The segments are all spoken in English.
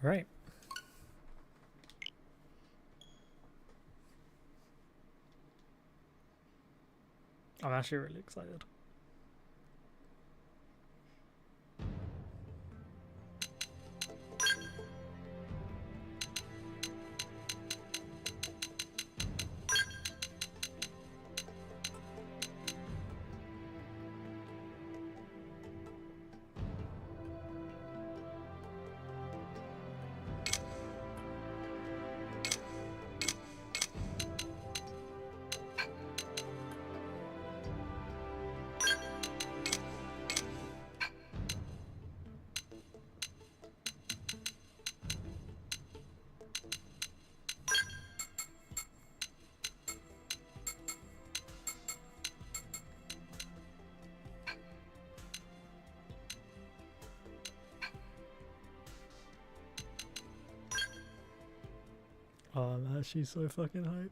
Right. I'm actually really excited. Oh, I'm actually so fucking hyped.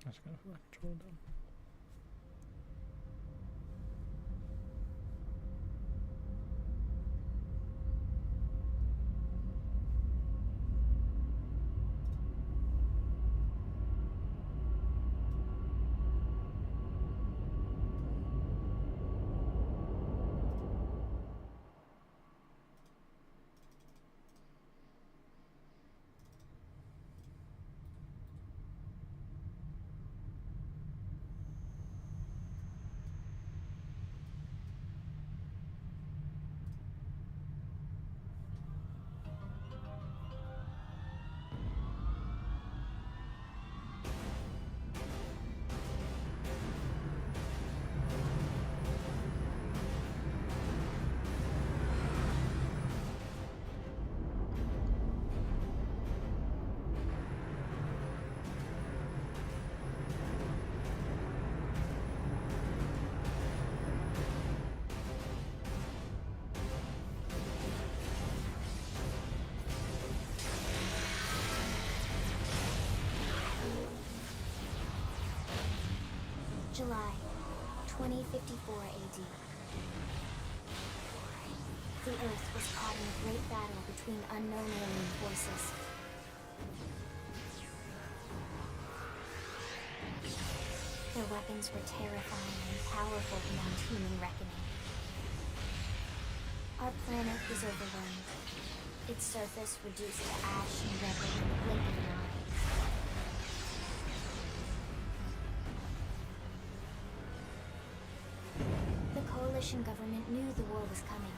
I'm just gonna put my controller down. July 2054 AD. The Earth was caught in a great battle between unknown alien forces. Their weapons were terrifying and powerful beyond human reckoning. Our planet was overwhelmed, its surface reduced to ash and rubble in the blink of an eye. The coalition government knew the war was coming.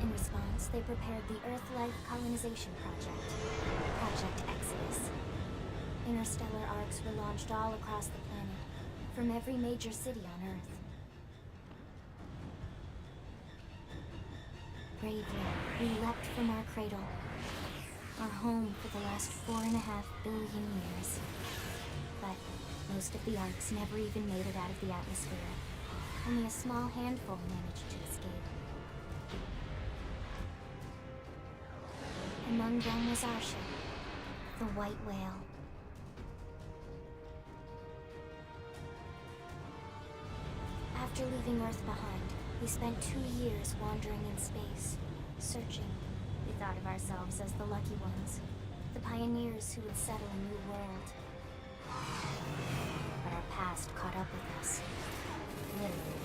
In response, they prepared the Earth-Life Colonization Project, Project Exodus. Interstellar arcs were launched all across the planet, from every major city on Earth. Bravely, we leapt from our cradle, our home for the last 4.5 billion years. But most of the arcs never even made it out of the atmosphere. Only a small handful managed to escape. Among them was our ship, the White Whale. After leaving Earth behind, we spent 2 years wandering in space, searching. We thought of ourselves as the lucky ones, the pioneers who would settle a new world. But our past caught up with us. Literally.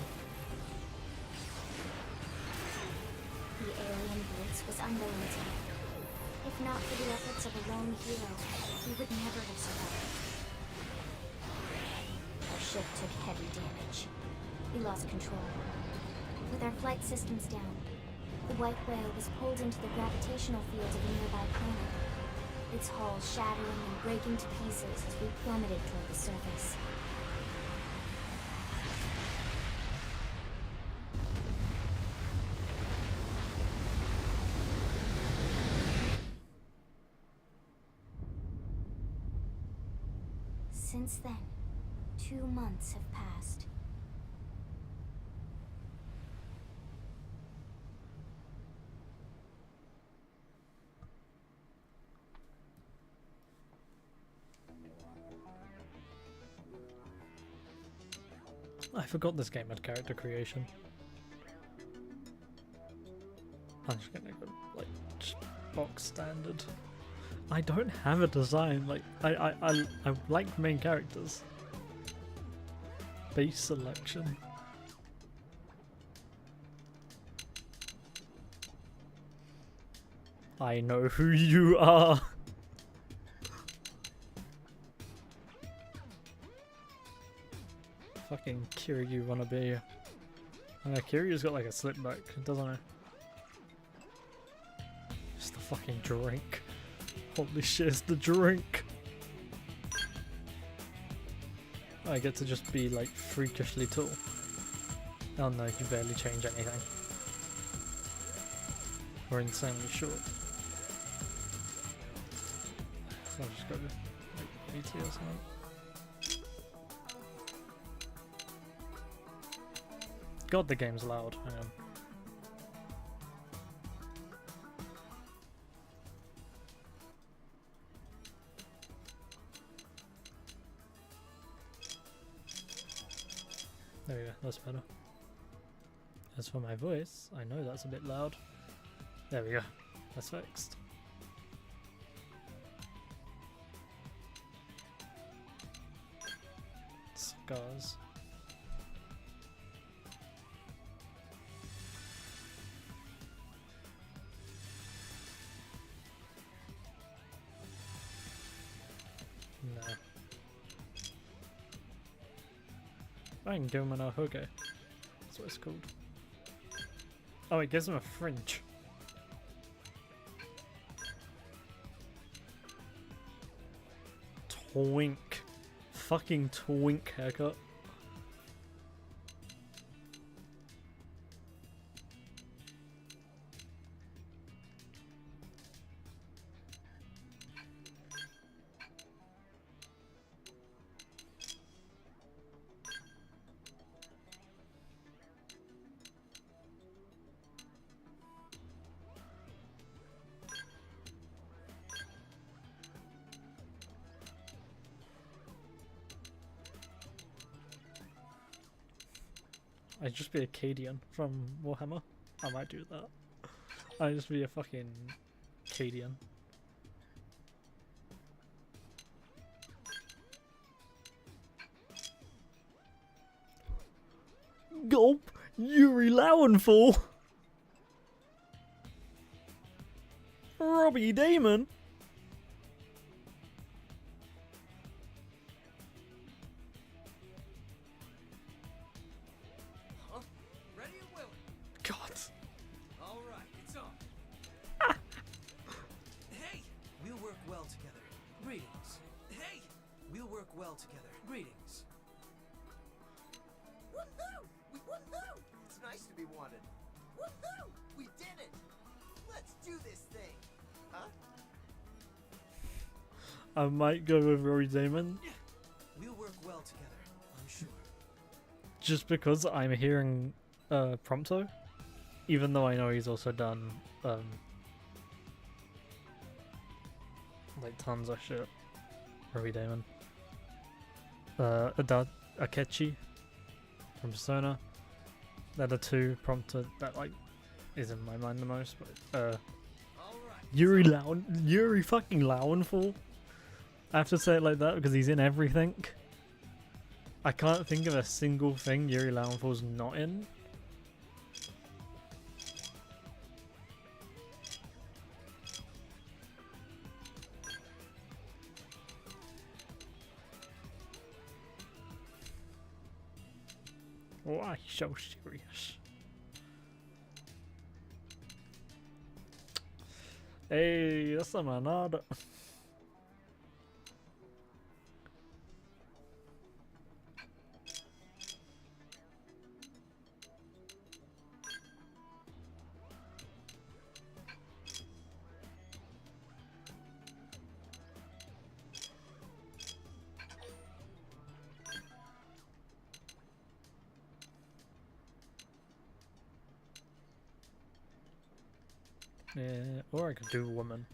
The alien blitz was unrelenting. If not for the efforts of a lone hero, we would never have survived. Our ship took heavy damage. We lost control, with our flight systems down. The white whale was pulled into the gravitational field of a nearby planet, its hull shattering and breaking to pieces as we plummeted toward the surface. Since then, 2 months have passed. I forgot this game had character creation. I'm just gonna go like just box standard. I don't have a design. Like I like main characters. Base selection. I know who you are. Fucking Kiryu wanna be. Kiryu's got like a slip back, doesn't he? Just the fucking drink. Holy shit, it's the drink! I get to just be like freakishly tall. Oh no, you barely change anything. We're insanely short. So I've just got to like BT or something. God, the game's loud. Hang on. There we go, that's better. As for my voice, I know that's a bit loud. There we go, that's fixed. Scars. No. I can give him an Ahoge. That's what it's called. Oh, it gives him a fringe. Twink. Fucking twink haircut. I'd just be a Cadian from Warhammer. I might do that. I'd just be a fucking Cadian. Gulp! Yuri Lowenfall! Robbie Damon! I might go with Rory Damon. We'll work well together, I'm sure. Just because I'm hearing Prompto, even though I know he's also done like tons of shit. Rory Damon. Akechi from Persona. They're the two Prompto that like is in my mind the most, but Yuri fucking Lowenfall. I have to say it like that because he's in everything. I can't think of a single thing Yuri Lowenfall's not in. Why so serious? Hey, essa manada. Yeah, or I could do woman.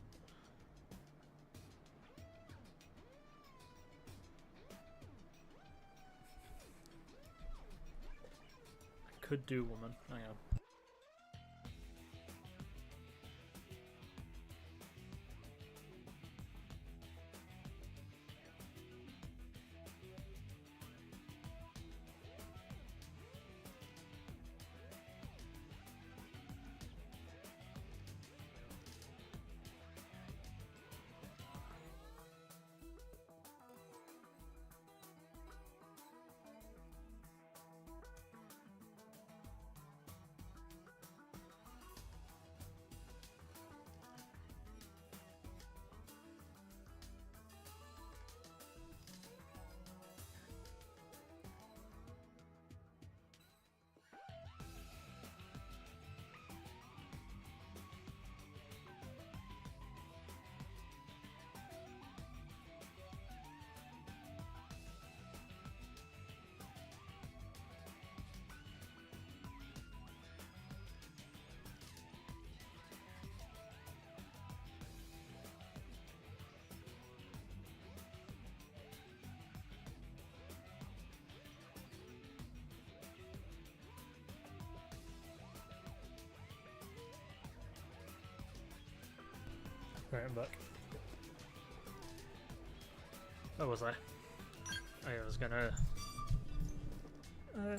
I could do woman. Hang on. Right, I'm back. Where was I? Oh, yeah, I was gonna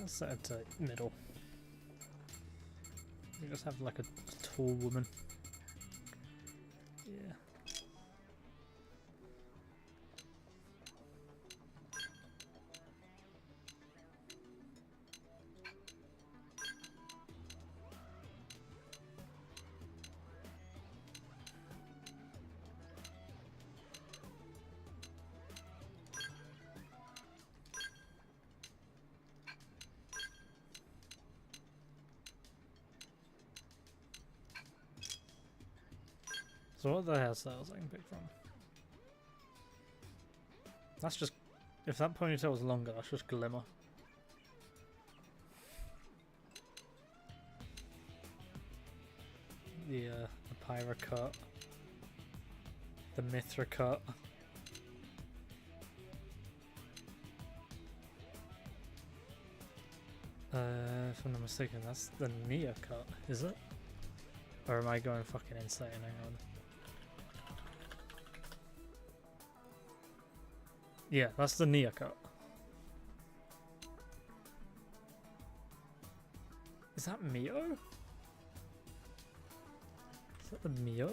set it to middle. We just have like a tall woman. Yeah. So what are the hairstyles I can pick from? That's just... If that ponytail was longer, that's just Glimmer. The Pyra cut. The Mithra cut. If I'm not mistaken, that's the Nia cut, is it? Or am I going fucking insane? Hang on. Yeah, that's the Nia cut. Is that Mio? Is that the Mio?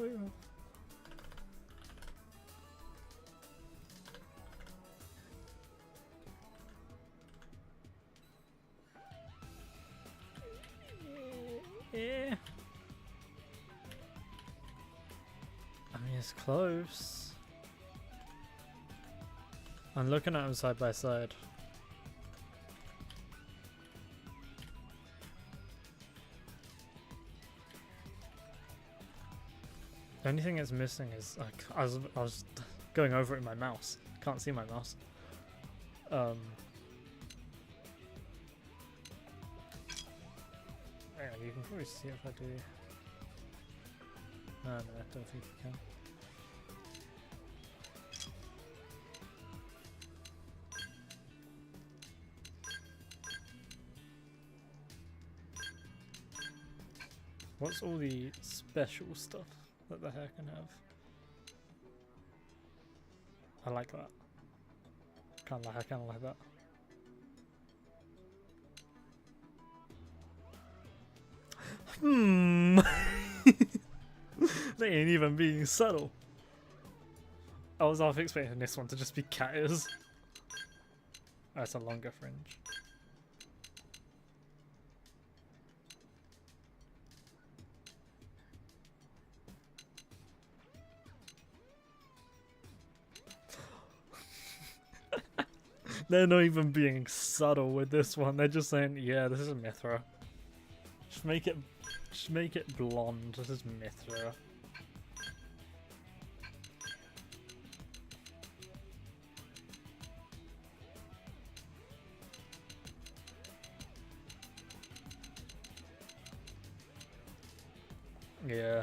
Yeah. I mean, it's close. I'm looking at them side by side. The only thing that's missing is I was going over it with my mouse. Can't see my mouse. Hang on, you can probably see if I do. No, I don't think you can. What's all the special stuff that the hair can have? I like that. I kinda like that. They ain't even being subtle. I was half expecting this one to just be cat ears. Oh, it's a longer fringe. They're not even being subtle with this one. They're just saying, yeah, this is Mithra. Just make it blonde. This is Mithra. Yeah.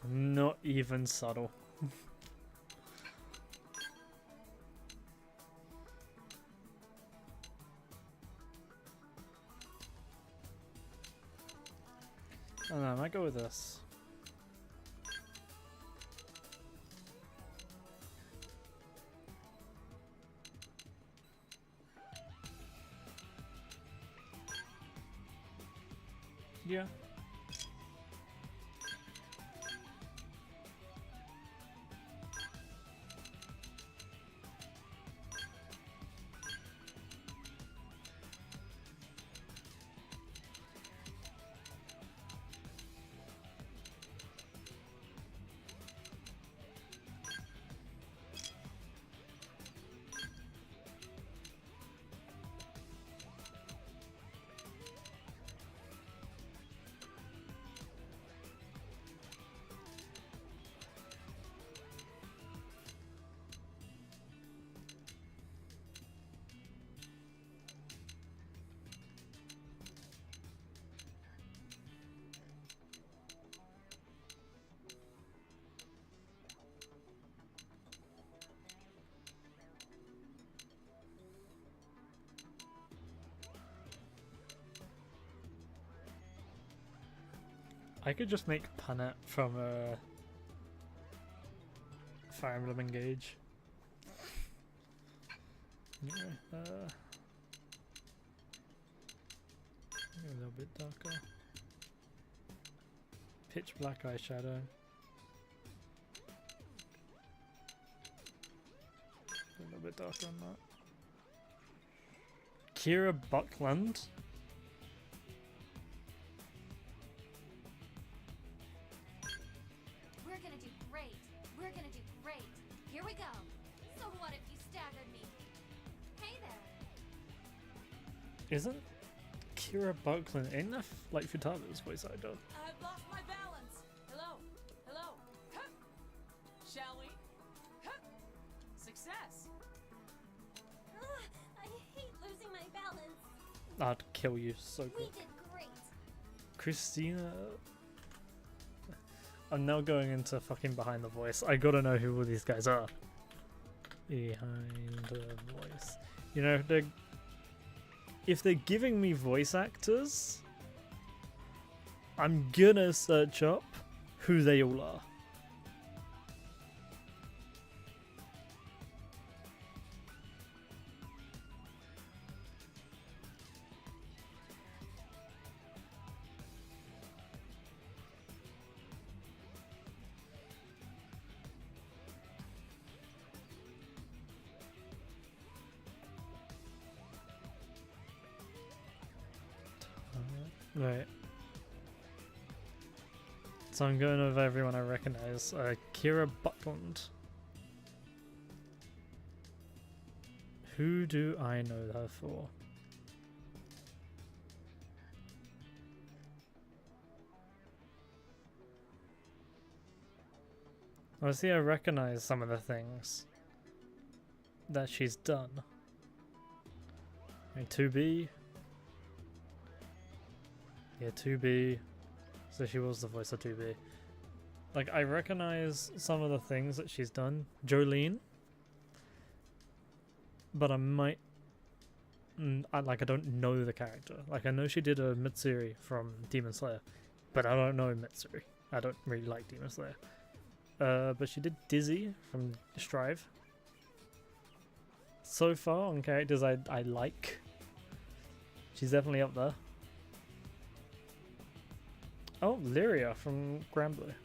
Not even subtle. I don't know, I might go with this. Yeah. I could just make Punnet from Fire Emblem Engage. Anyway, a little bit darker. Pitch black eyeshadow. A little bit darker on that. Kira Buckland. We're gonna do great. We're gonna do great. Here we go. So what if you staggered me? Hey there. Isn't Kira Buckland enough like Futada's voice actor? I've lost my balance. Hello, hello. Huh. Shall we? Huh. Success. I hate losing my balance. I'd kill you so We quick. did great. Christina. I'm now going into fucking behind the voice. I gotta know who all these guys are. Behind the voice. You know, if they're giving me voice actors, I'm gonna search up who they all are. Right. So I'm going over everyone I recognize. Kira Buckland. Who do I know her for? Obviously I recognize some of the things that she's done. I mean, 2B. Yeah, 2B. So she was the voice of 2B. Like, I recognize some of the things that she's done. Jolene. But I might... I don't know the character. Like, I know she did a Mitsuri from Demon Slayer. But I don't know Mitsuri. I don't really like Demon Slayer. But she did Dizzy from Strive. So far, on characters I like, she's definitely up there. Oh, Lyria from Granblue.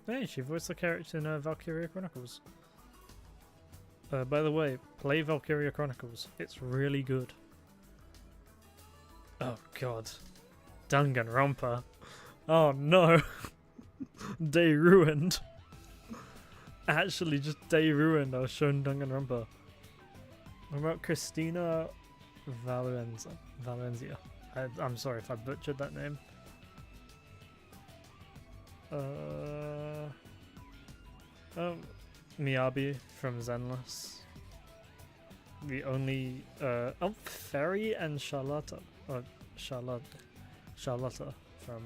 Hey, she voiced the character in Valkyria Chronicles. By the way, play Valkyria Chronicles. It's really good. Oh god. Danganronpa. Oh no. Day ruined. Actually, just day ruined. I was shown Danganronpa. What about Christina Valencia? I'm sorry if I butchered that name. Oh, Miyabi from Zenless. The only oh, Fairy and Charlotta. Charlotta from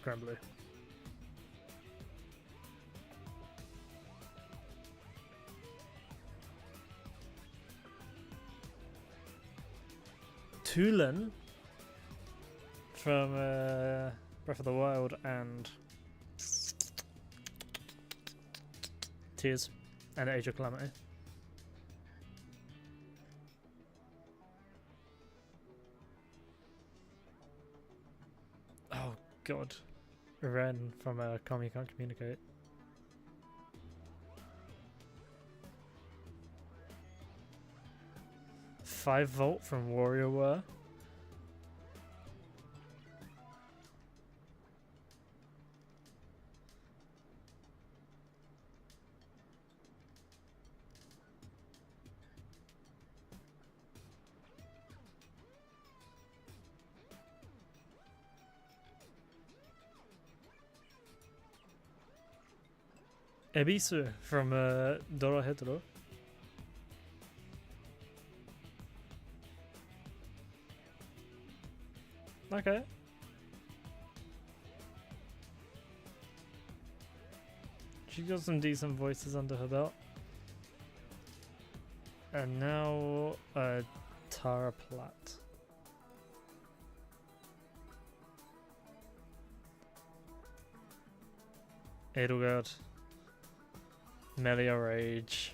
Grand Blue. Tulin from Breath of the Wild and Tears and Age of Calamity. Oh god. Ren from Kami Can't Communicate. Five Volt from WarioWare. Ebisu from Dorohedoro. Okay. She got some decent voices under her belt. And now Tara Platt. Edelgard. Melia Rage.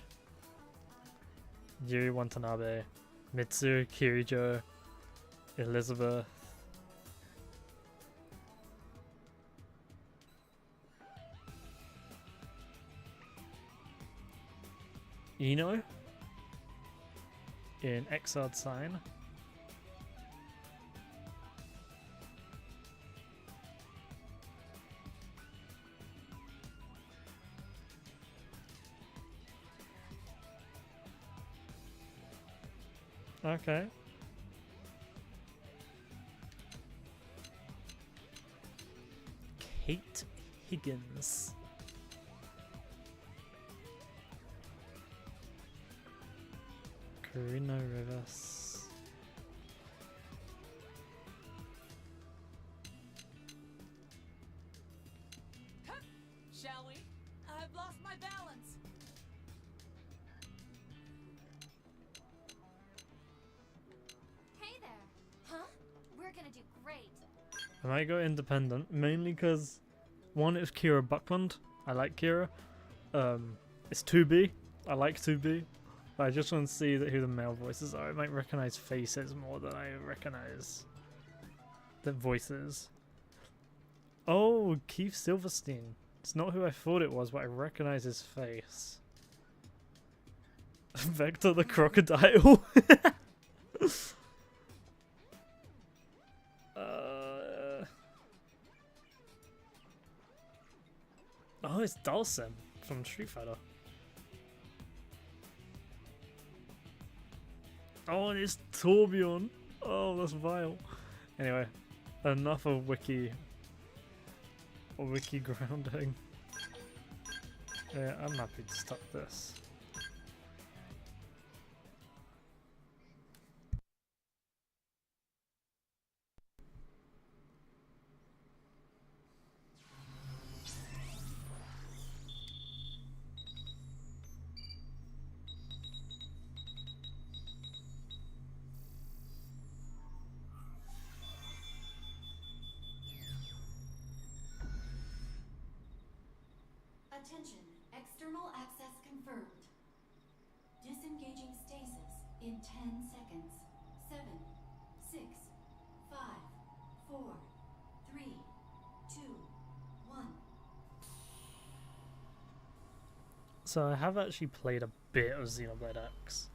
Yuri Watanabe. Mitsu Kirijo. Elizabeth. Ino in Exiled Sign. Okay. Kate Higgins. Karina Rivas. Shall we? I've lost my balance. Hey there. Huh? We're gonna do great. I might go independent, mainly because one is Kira Buckland. I like Kira. It's 2B. I like 2B. But I just want to see who the male voices are. I might recognize faces more than I recognize the voices. Oh, Keith Silverstein. It's not who I thought it was, but I recognize his face. Vector the Crocodile. Oh, it's Dhalsim from Street Fighter. Oh, and it's Torbjorn. Oh, that's vile. Anyway, enough of wiki grounding. Yeah, I'm happy to stop this. Attention, external access confirmed. Disengaging stasis in 10 seconds. 7, 6, 5, 4, 3, 2, 1. So I have actually played a bit of Xenoblade X.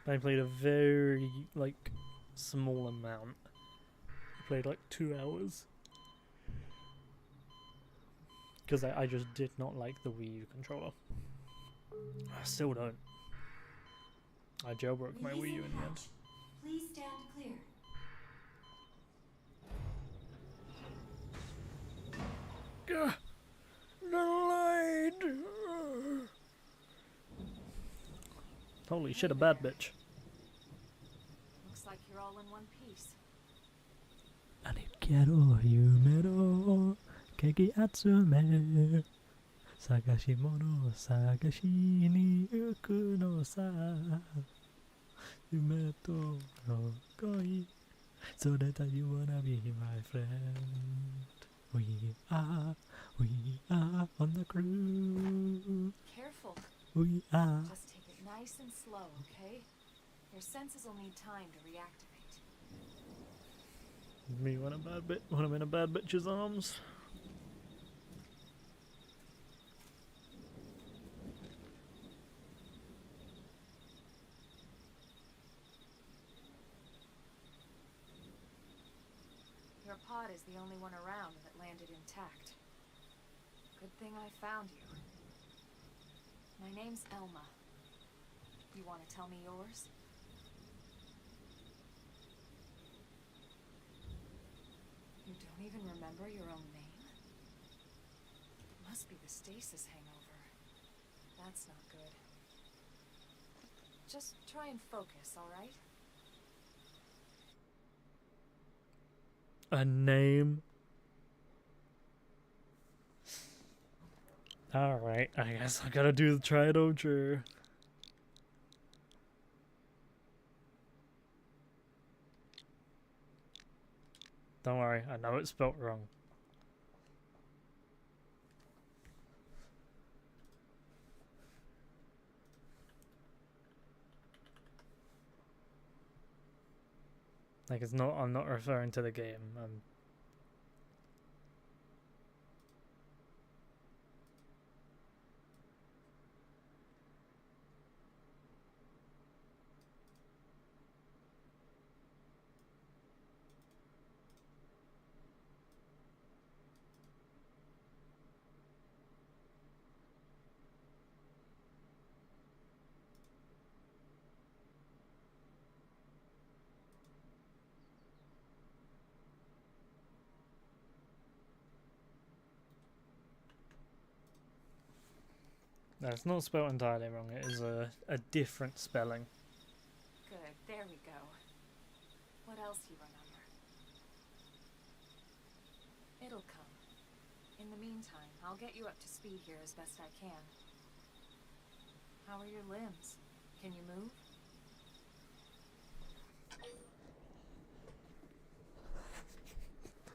I played a very, like, small amount. I played like 2 hours. Because I just did not like the Wii U controller. I still don't. I jailbroke my Wii U in the end. Please stand clear. Gah! The light! Holy shit, a bad bitch. Looks like you're all in one piece. 兄貴の夢のかき集め探し物を探しに行くのさ夢との恋それだ You wanna be my friend We are on the crew Careful. We are Just take it nice and slow, okay? Your senses will need time to reactivate. Me when I'm in a bad bitch's arms. Your pod is the only one around that landed intact. Good thing I found you. My name's Elma. You want to tell me yours? You don't even remember your own name? Must be the stasis hangover. That's not good. Just try and focus, alright? A name. Alright, I guess I gotta do the try it or true. Don't worry, I know it's spelt wrong. Like it's not, I'm not referring to the game. No, it's not spelled entirely wrong. It is a different spelling. Good, there we go. What else you remember? It'll come. In the meantime, I'll get you up to speed here as best I can. How are your limbs? Can you move?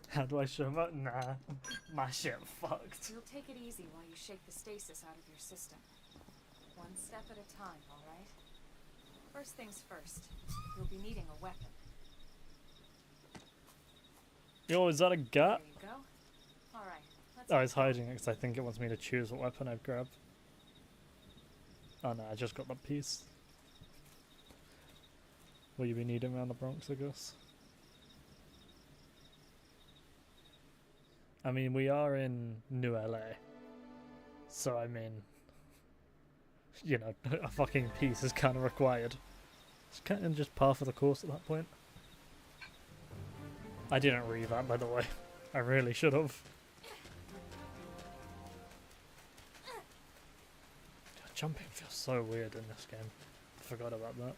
How do I show up? Nah, my shit fucked. You'll take it easy while you shake the stasis out of your system. One step at a time, alright? First things first, you'll be needing a weapon. Yo, is that a gut? There you go. Alright, let's... Oh, it's hiding it because I think it wants me to choose what weapon I'd grab. Oh no, I just got that piece. Will you be needing around the Bronx, I guess? I mean, we are in New LA. So, I mean, you know, a fucking piece is kind of required. It's kind of just par for the course at that point. I didn't read that, by the way. I really should have. Jumping feels so weird in this game. I forgot about that.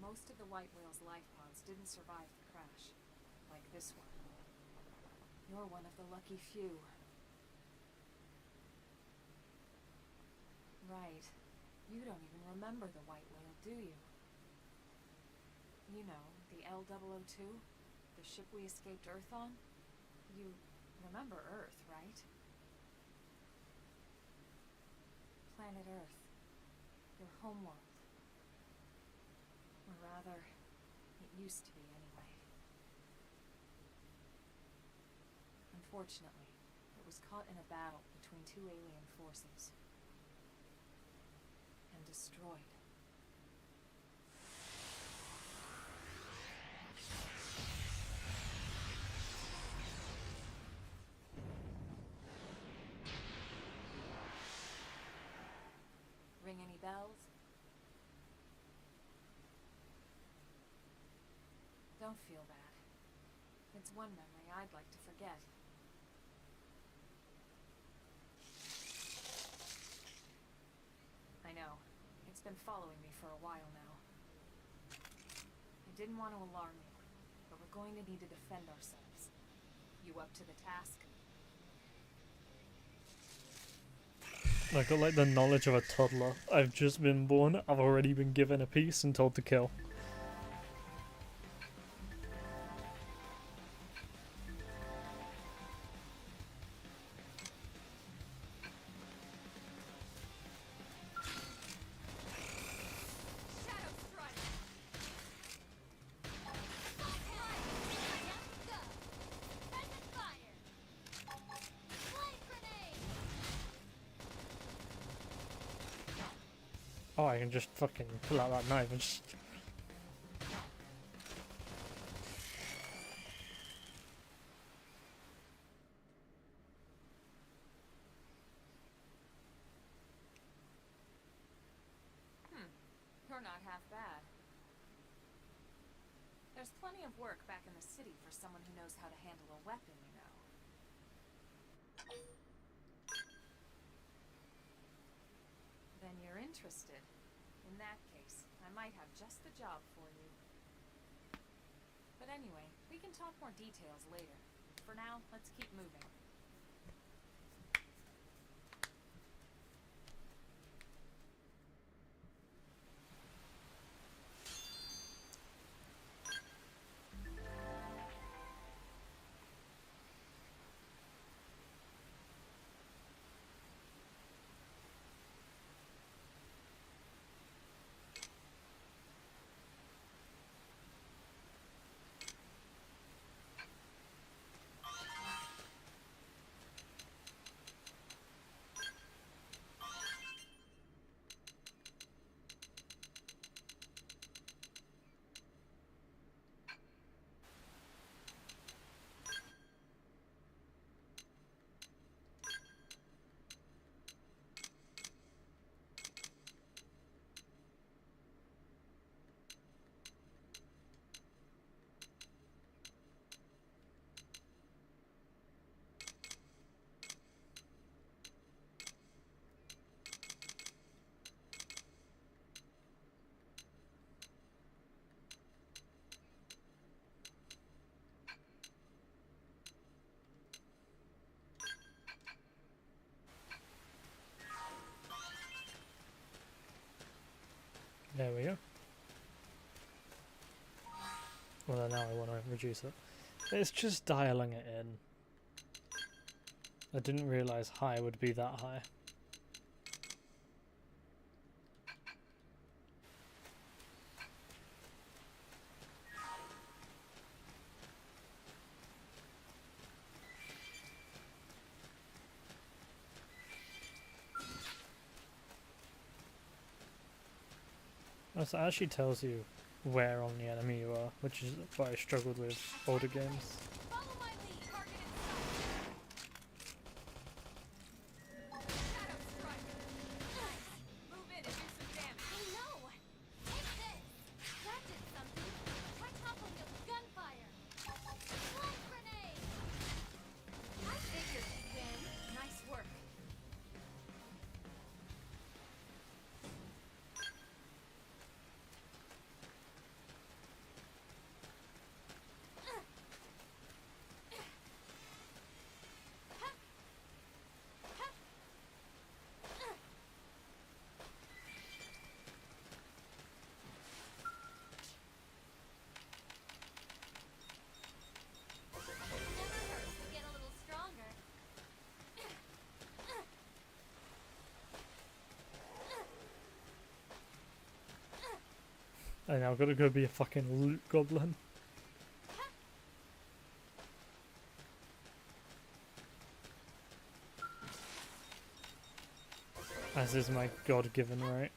Most of the White Whale's life pods didn't survive the crash, like this one. You're one of the lucky few. Right. You don't even remember the White Whale, do you? You know, the L-002? The ship we escaped Earth on? You remember Earth, right? Planet Earth. Your homeworld. Or rather, Used to be, anyway. Unfortunately, it was caught in a battle between two alien forces. And destroyed. Ring any bells? Don't feel bad. It's one memory I'd like to forget. I know. It's been following me for a while now. I didn't want to alarm you, but we're going to need to defend ourselves. You up to the task? I got like the knowledge of a toddler. I've just been born, I've already been given a piece and told to kill. Oh, I can just fucking pull out that knife and just... You're not half bad. There's plenty of work back in the city for someone who knows how to handle a weapon, you know. Then you're interested. In that case, I might have just the job for you. But anyway, we can talk more details later. For now, let's keep moving. There we go. Well, now I want to reduce it. It's just dialing it in. I didn't realise high would be that high. Oh, so it actually tells you where on the enemy you are, which is what I struggled with older games. Follow my lead. Target in sight. Shadow strike. Nice. Move in and do some damage. I know! Take this! That did something! Try toppling it with gunfire! Light grenade! I figured you'd win. Nice work. And now I've got to go be a fucking loot goblin. As is my god-given right.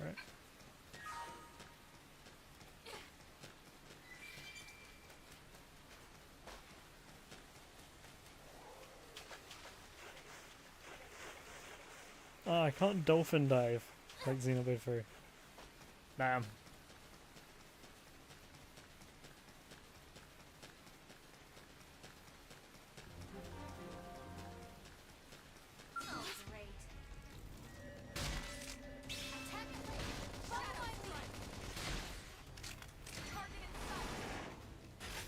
Right. Oh, I can't dolphin dive like Xenoblade 3. Damn. Great. Attack and wait. Follow my lead. Target in sight.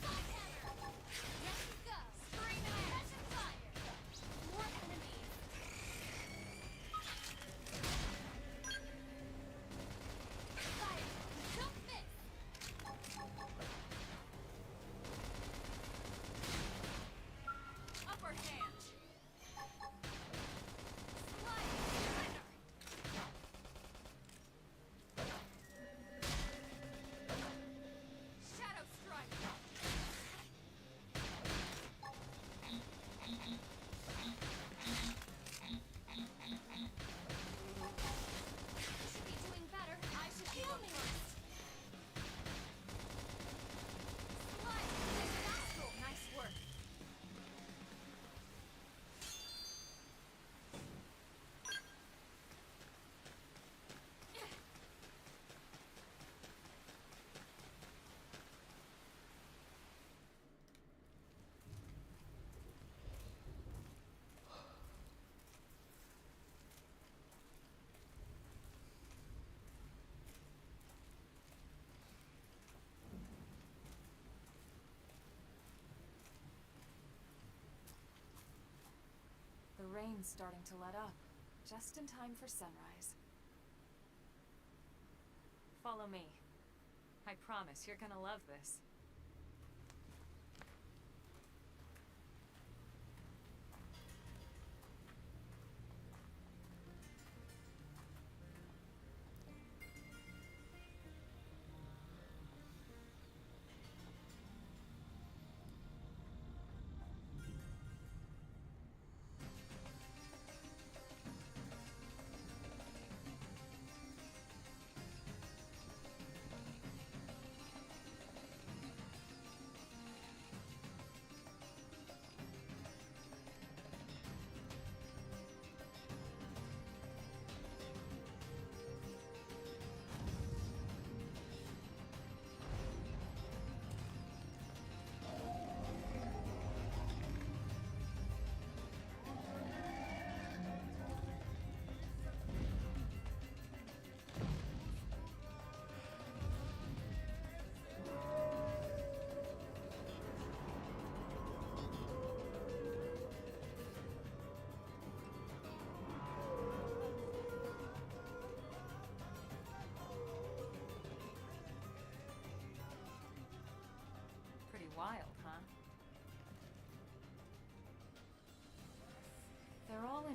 Side hammer. Ready to go. Scream out. Catch and fire. More enemies. Fire. Don't miss. Upper hand. Slide. Surrender. Shadow strike. You should be doing better. I should heal me. Slide. Successful. Nice work. The rain's starting to let up, just in time for sunrise. Follow me. I promise you're gonna love this.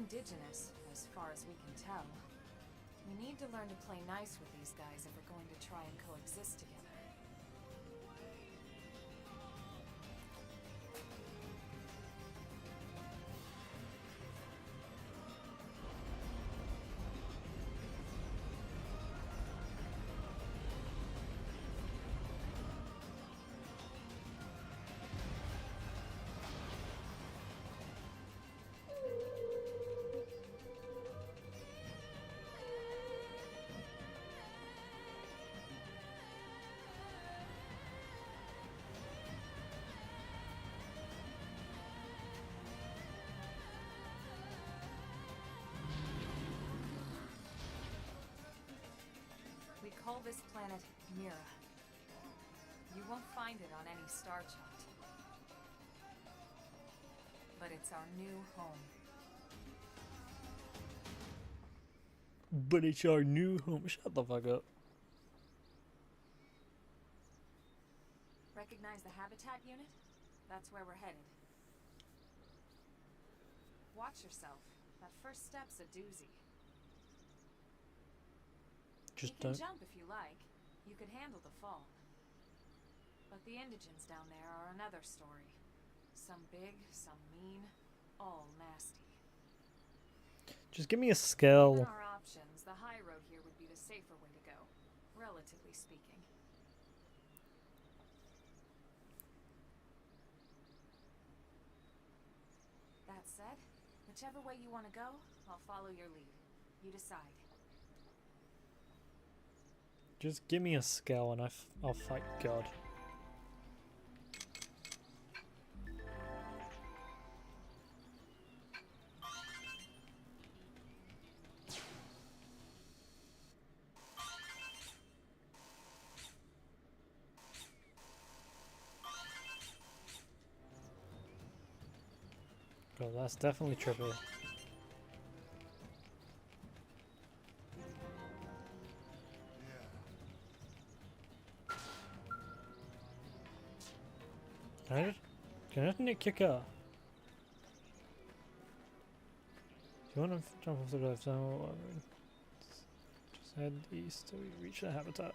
indigenous, as far as we can tell. We need to learn to play nice with these guys if we're going to try and coexist together. We call this planet Mira. You won't find it on any star chart. But it's our new home. But it's our new home. Shut the fuck up. Recognize the habitat unit? That's where we're headed. Watch yourself. That first step's a doozy. Just You can don't. jump if you like. You could handle the fall. But the indigents down there are another story. Some big, some mean, all nasty. Just give me a Given skill. our options, the high road here would be the safer way to go, relatively speaking. That said, whichever way you want to go, I'll follow your lead. You decide. Just give me a skill and I'll fight God. God, that's definitely trippy. Can I nick your car? If you want to jump off the cliff, just head east till we reach the habitat.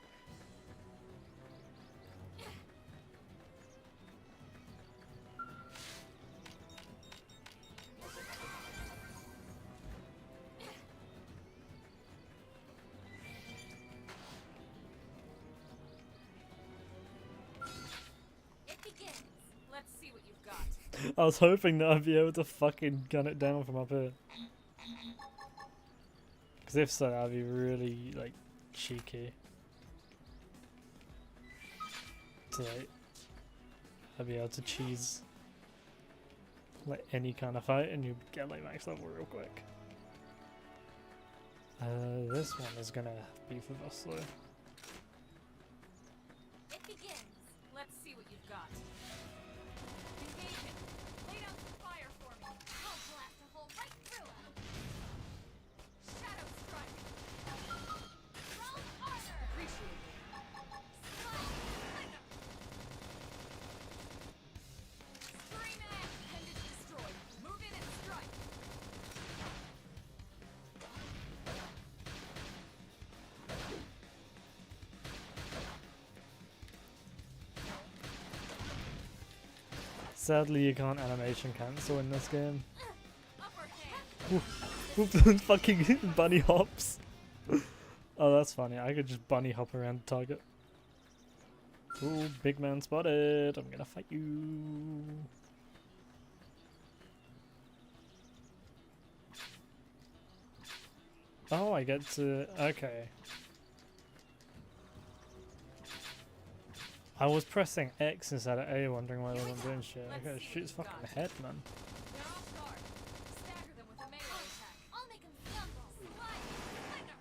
It begins. Let's see what you've got. I was hoping that I'd be able to fucking gun it down from up here. Because if so, that'd be really, like, cheeky. To, like, I'd be able to cheese, like, any kind of fight and you'd get, like, max level real quick. This one is gonna be for us, though. It begins. Let's see what you've got. Engaging. Lay down some fire for me. I'll blast a hole right through it. Shadow strike. Roll harder. Appreciate it. Slide. Scream at. Appendage destroyed. Move in and strike. Sadly, you can't animation cancel in this game. Upper hand. Oof, fucking bunny hops. Oh, that's funny. I could just bunny hop around the target. Ooh, big man spotted. I'm gonna fight you. Oh, I get to... Okay. I was pressing X instead of A, wondering why I wasn't doing shit. I gotta shoot his fucking head, man. They're off guard. Stagger them with a melee attack. I'll make him stumble. Slide. Flinger.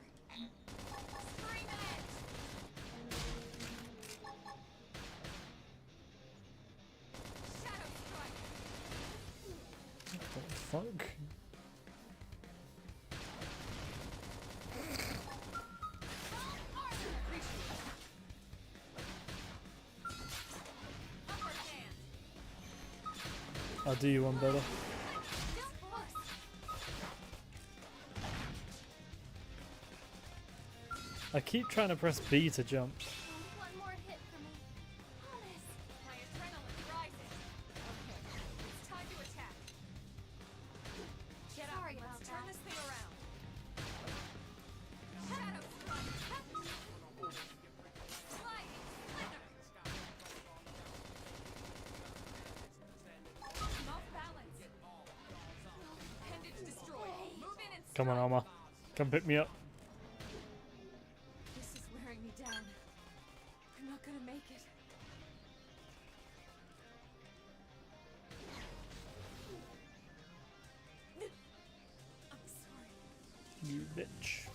Scream edge. Shadow strike. What the fuck? Roll harder. Appreciate it. Upper hand. I'll do you one better. Don't force. I keep trying to press B to jump. One more hit for me. Promise. My adrenaline rising. Okay, it's time to attack. Get Sorry up, about let's turn that. this thing around. Shadow strike. Sliding splinter. Off balance. Appendage destroyed. Move in and strike. Come on, Alma. Come pick me up. This is wearing me down. I'm not gonna make it. I'm sorry. You bitch.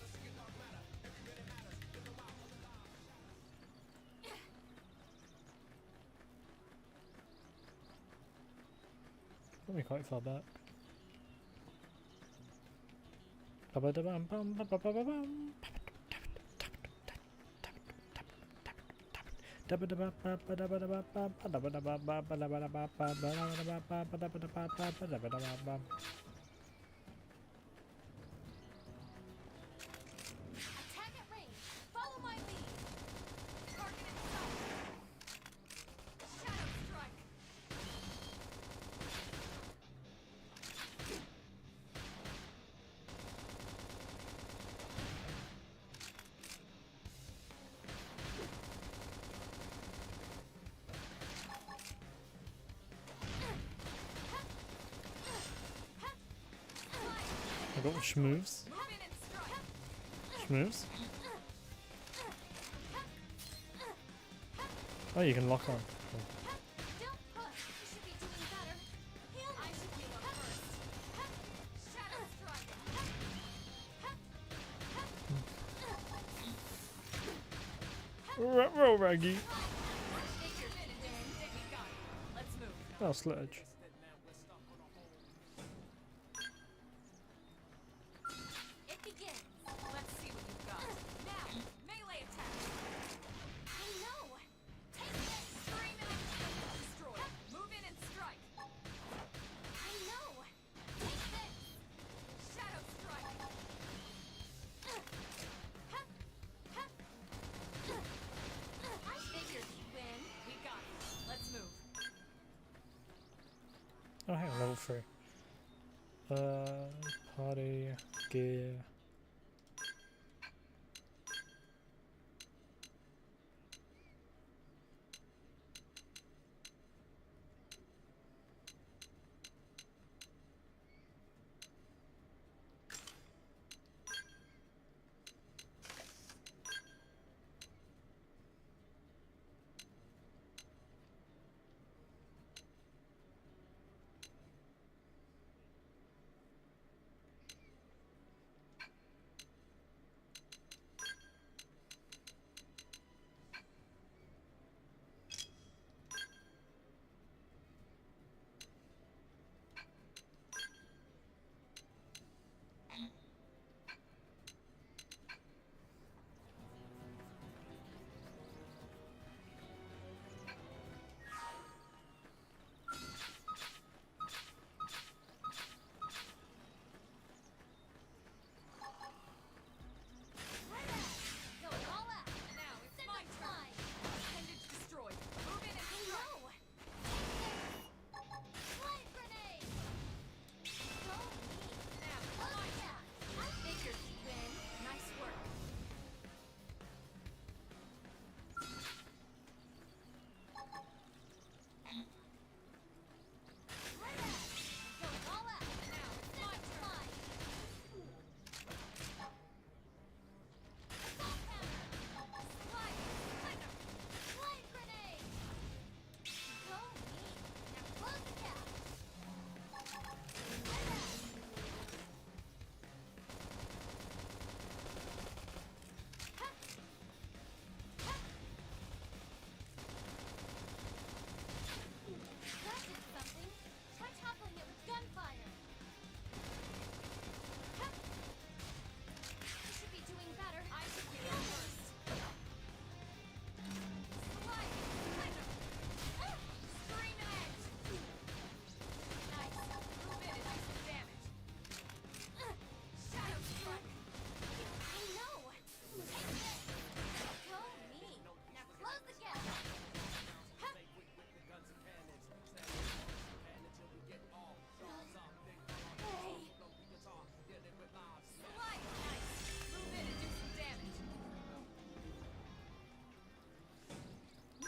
Got me quite far back. Attack at range. Follow my lead. Target in sight. Shadow strike. I got schmoves. Move in and strike. Schmoves? Oh, you can lock on. Cool. Don't push. You should be doing better. Heal I me. should heal up first. Shadow strike. Roll raggy. Take your minute, Dan. We got it. Let's move. Oh, sledge. It begins. Let's see what you've got. Now, melee attack. I know. Take this. Scream and appendage destroyed. Move in and strike. I know. Take this. Shadow strike. I figured you'd win. We got it. Let's move. Oh, hang on, level 3. Party, gear.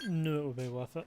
knew it would be worth it.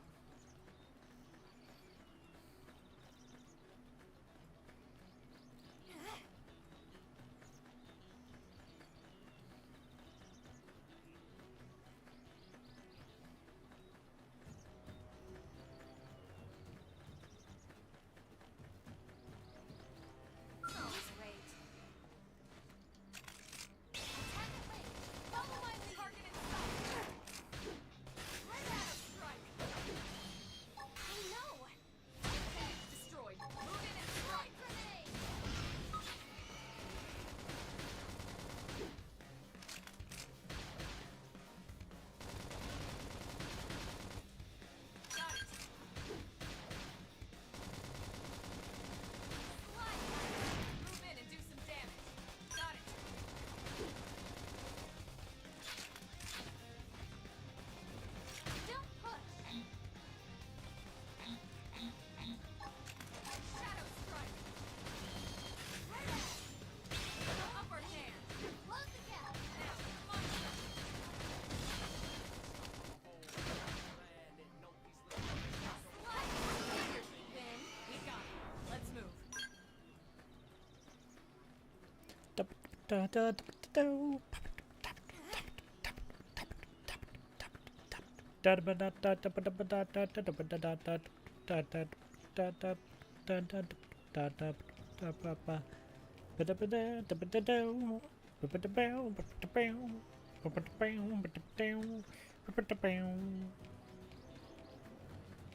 Da da da da.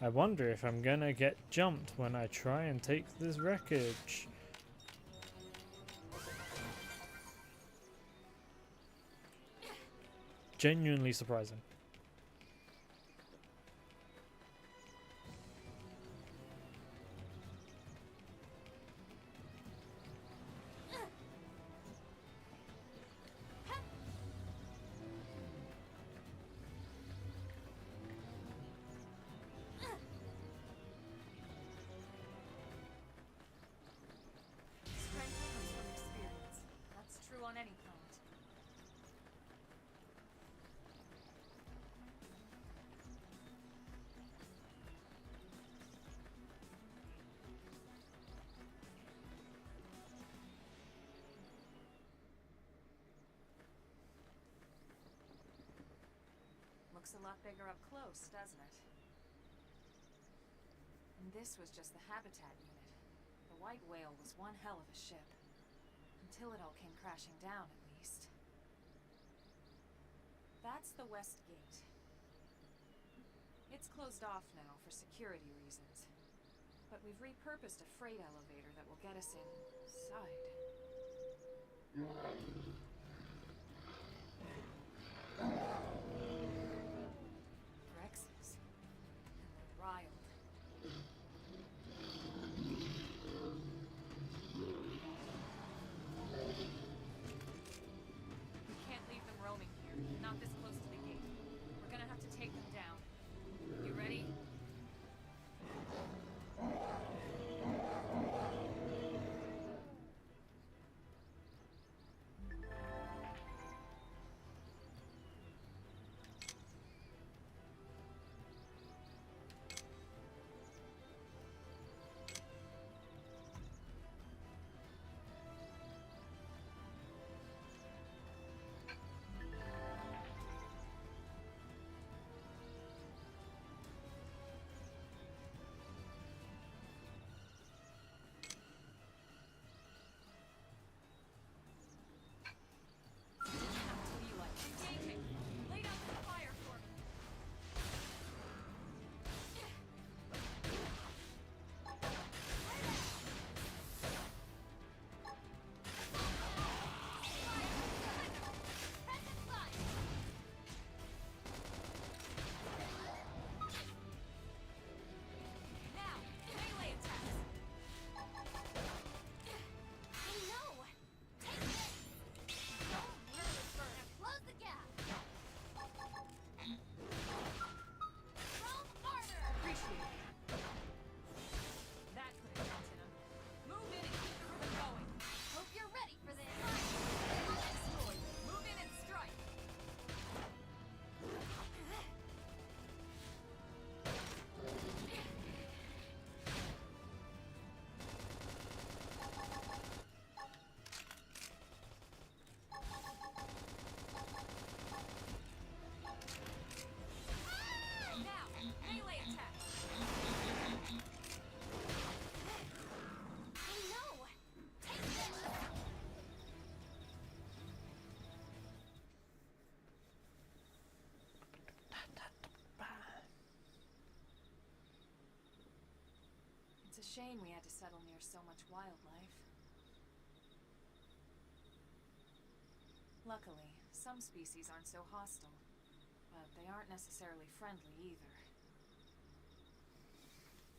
I wonder if I'm gonna get jumped when I try and take this wreckage. Genuinely surprising. Strength comes from experience. That's true on any planet. Looks a lot bigger up close, doesn't it? And this was just the habitat unit. The white whale was one hell of a ship. Until it all came crashing down, at least. That's the west gate. It's closed off now for security reasons. But we've repurposed a freight elevator that will get us inside. Rexes. And they're riled. We can't leave them roaming here, not this close to the gate. We're gonna have to take them down. You ready? shame we had to settle near so much wildlife. Luckily, some species aren't so hostile, but they aren't necessarily friendly either.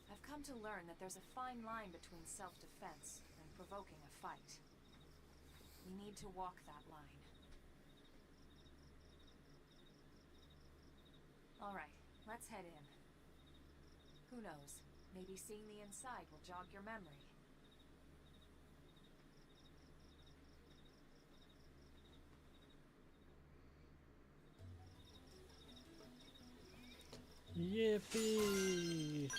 I've come to learn that there's a fine line between self-defense and provoking a fight. We need to walk that line. Alright, let's head in. Who knows, maybe seeing the inside will jog your memory. Yippee!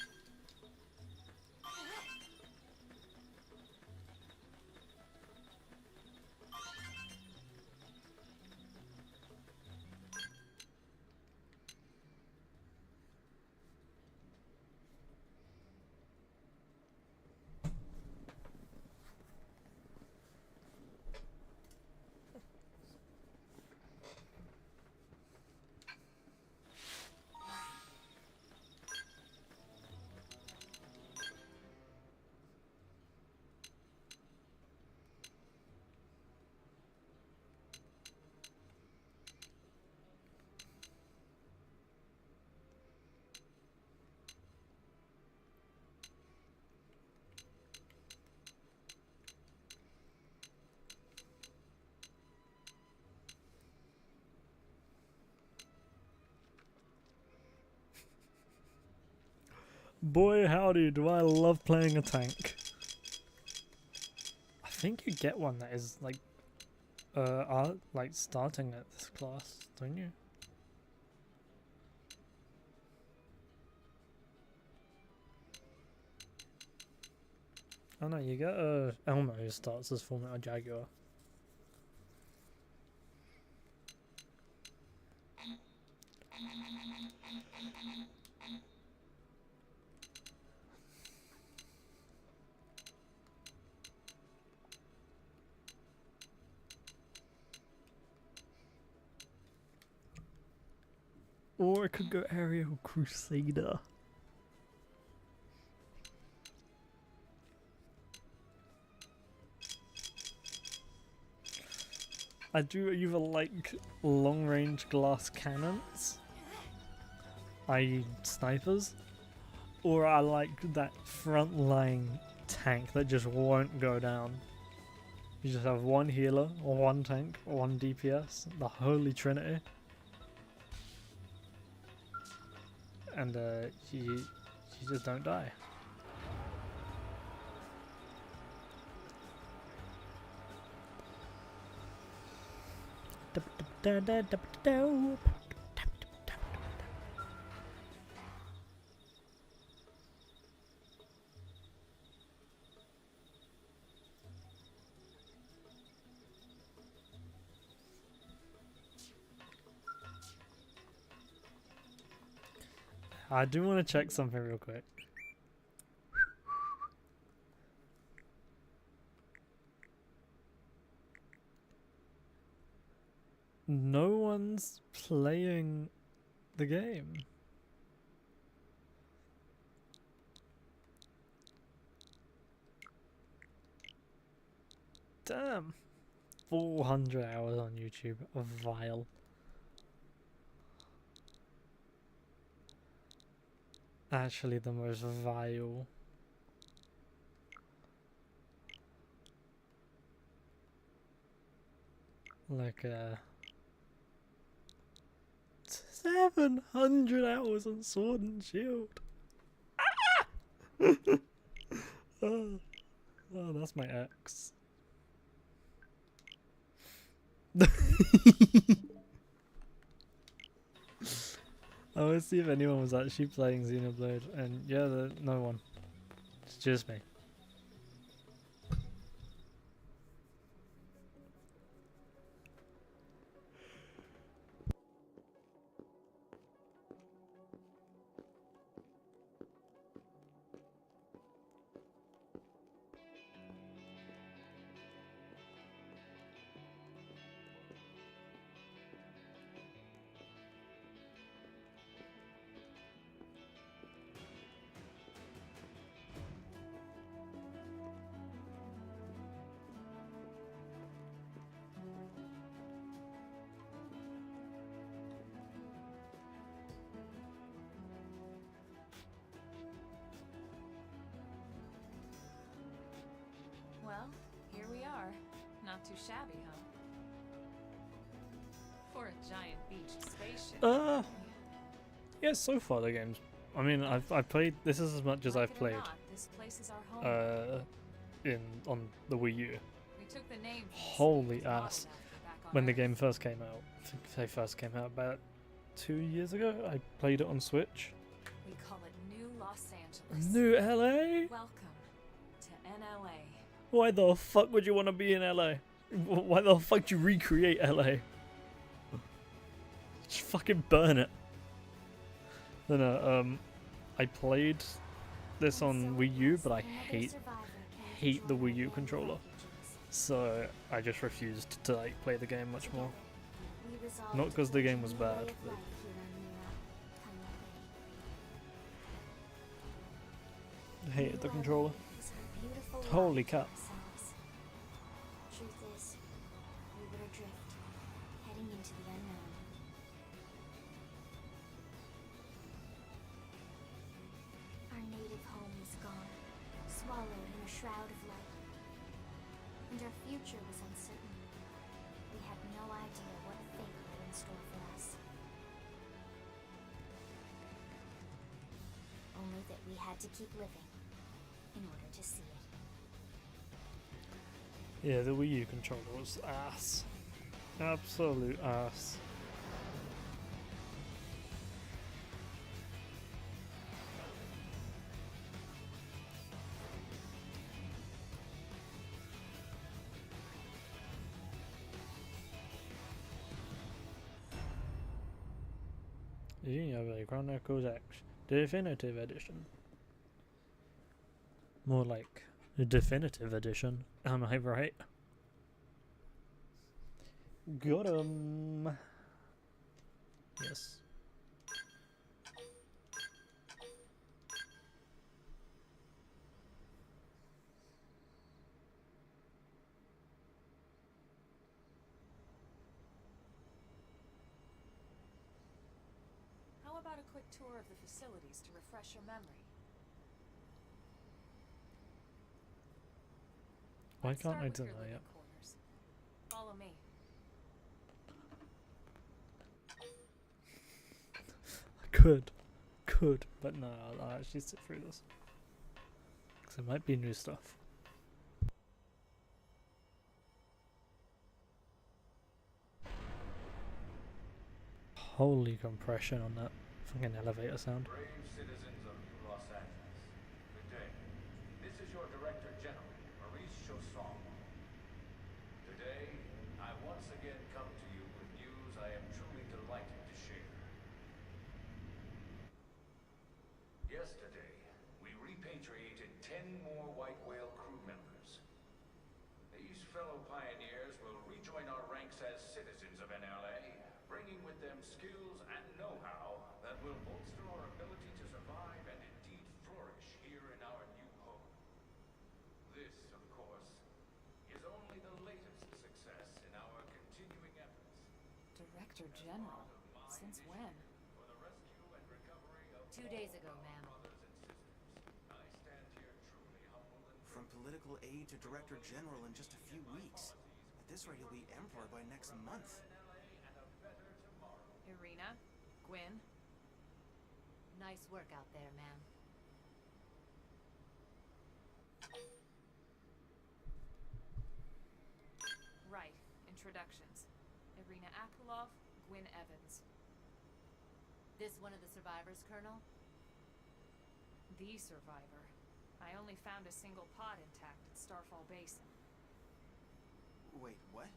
Boy howdy, do I love playing a tank. I think you get one that is like starting at this class, don't you? Oh no, you get Elmo who starts as Full Metal Jaguar. Or it could go Aerial Crusader. I do either like long range glass cannons, i.e. snipers, or I like that front line tank that just won't go down. You just have one healer, or one tank, or one DPS, the holy trinity. And you just don't die. I do want to check something real quick. No one's playing the game. Damn. 400 hours on YouTube. Vile. Actually the most vile. Like 700 hours on Sword and Shield. Ah! Oh, that's my ex. I want to see if anyone was actually playing Xenoblade, and yeah, no one. It's just me. Not too shabby, huh? For a giant beached spaceship. Yeah, so far the game's. I mean, I've played. This is as much as Like I've it or played. not, this place is our home. On the Wii U. We took the name from the city it Holy was modeled ass! after back on When the Earth. game first came out, I think they first came out about 2 years ago. I played it on Switch. We call it New Los Angeles. New LA? Welcome to NLA. Why the fuck would you want to be in LA? Why the fuck do you recreate LA? Just fucking burn it. No, I played this on Wii U, but I hate the Wii U controller. So I just refused to like play the game much more. Not because the game was bad, but I hated the controller. Holy cow. Truth is, we were adrift, heading into the unknown. Our native home was gone, swallowed in a shroud of light. And our future was uncertain. We had no idea what fate lay in store for us. Only that we had to keep living in order to see it. Yeah, the Wii U controller was ass. Absolute ass. Xenoblade Chronicles X Definitive Edition. More like Definitive Edition. Am I right? Got 'em. Yes. How about a quick tour of the facilities to refresh your memory? Why Let's can't start I with your deny living it? quarters. Follow me. I could, but no, I'll actually sit through this. Because there might be new stuff. Holy compression on that fucking elevator sound. Brave citizens of New Los Angeles, good day. This is your Director General, Maurice Chausson. Today, I once again come to you with news I am truly delighted to share. Yesterday, we repatriated 10 more White Whale crew members. These fellow pioneers will rejoin our ranks as citizens of NLA, bringing with them skills and know-how that will bolster our ability to survive and indeed flourish here in our new home. This, of course, is only the latest success in our continuing efforts. Director General? Since when? For the rescue and recovery of 2 days ago, ma'am. brothers and sisters, I stand here truly humbled and From political aide to director general in just a few weeks. At this rate, he'll be emperor by next month. Irina? Gwyn? Nice work out there, ma'am. Right. Introductions. Irina Akulov, Gwyn Evans. This one of the survivors, Colonel? The survivor. I only found a single pod intact at Starfall Basin. Wait, what?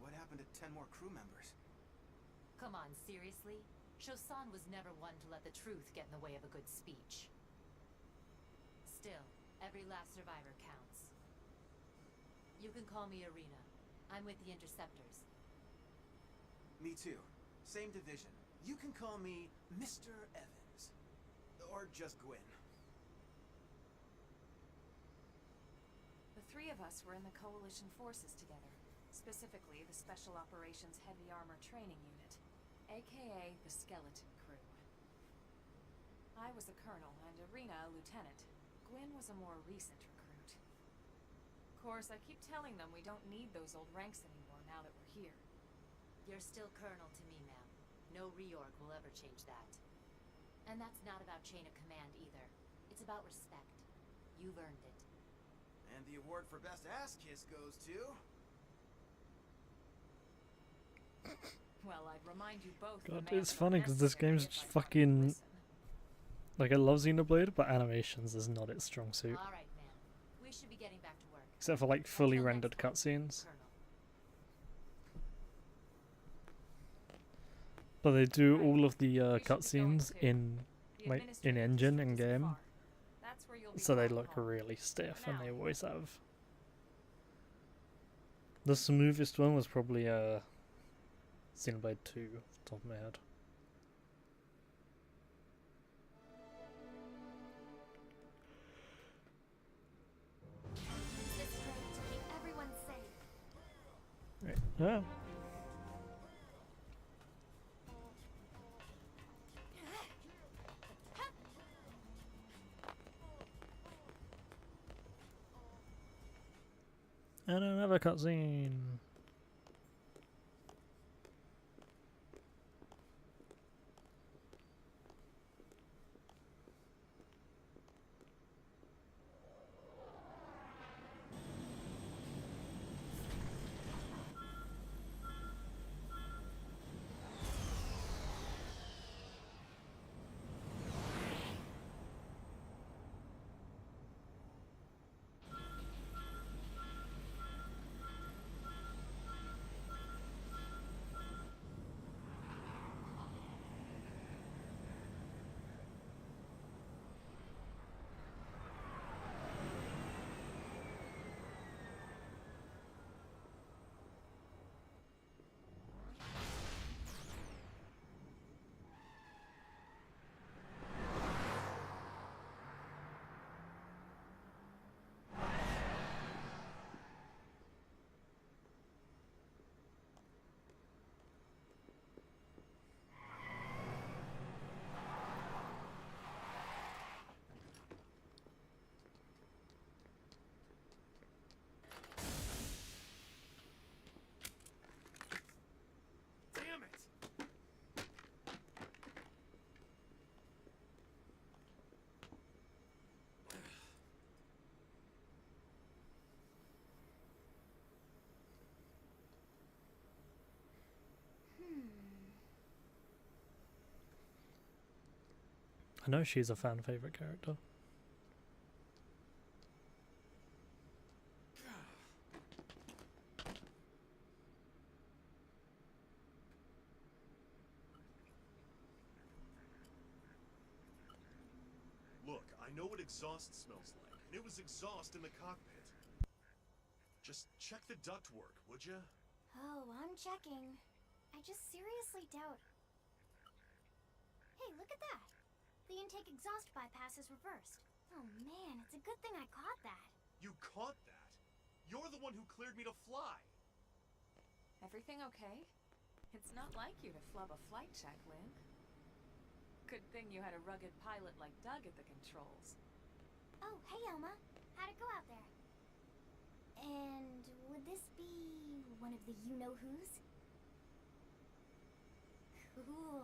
What happened to 10 more crew members? Come on, seriously? Chausson was never one to let the truth get in the way of a good speech. Still, every last survivor counts. You can call me Irina. I'm with the Interceptors. Me too. Same division. You can call me Mr. Evans. Or just Gwyn. The three of us were in the Coalition forces together. Specifically, the Special Operations Heavy Armor Training Unit, aka the Skeleton Crew. I was a colonel and Irina a lieutenant. Gwyn was a more recent recruit. course, I keep telling them we don't need those old ranks anymore now that we're here. You're still Colonel to me, ma'am. No reorg will ever change that. And that's not about chain of command either. It's about respect. You've earned it. And the award for best ass kiss goes to... Well, I'd remind you both. God, the man it's not funny because this necessary game's if just I wanted to fucking... listen. Like, I love Xenoblade, but animations is not its strong suit. All right, ma'am. We should be getting back to work. Except for, like, fully Until rendered next time, cutscenes. Colonel. But they do Right. all of the We should be going cutscenes too. in, The like, in administrative engine, district isn't in-game. far. That's where you'll be So they calling look home. really stiff, For and now, they anyway. always have. The smoothest one was probably Xenoblade 2, off the top of my head. Use this road to keep everyone safe. Right. Yeah. And another cutscene. Damn it! I know she's a fan favorite character. Look, I know what exhaust smells like, and it was exhaust in the cockpit. Just check the ductwork, would ya? Oh, I'm checking. I just seriously doubt. Hey, look at that! The intake exhaust bypass is reversed. Oh man, it's a good thing I caught that. You caught that? You're the one who cleared me to fly. Everything okay? It's not like you to flub a flight check, Lynn. Good thing you had a rugged pilot like Doug at the controls. Oh, hey Elma. How'd it go out there? And would this be one of the you-know-who's? Cool.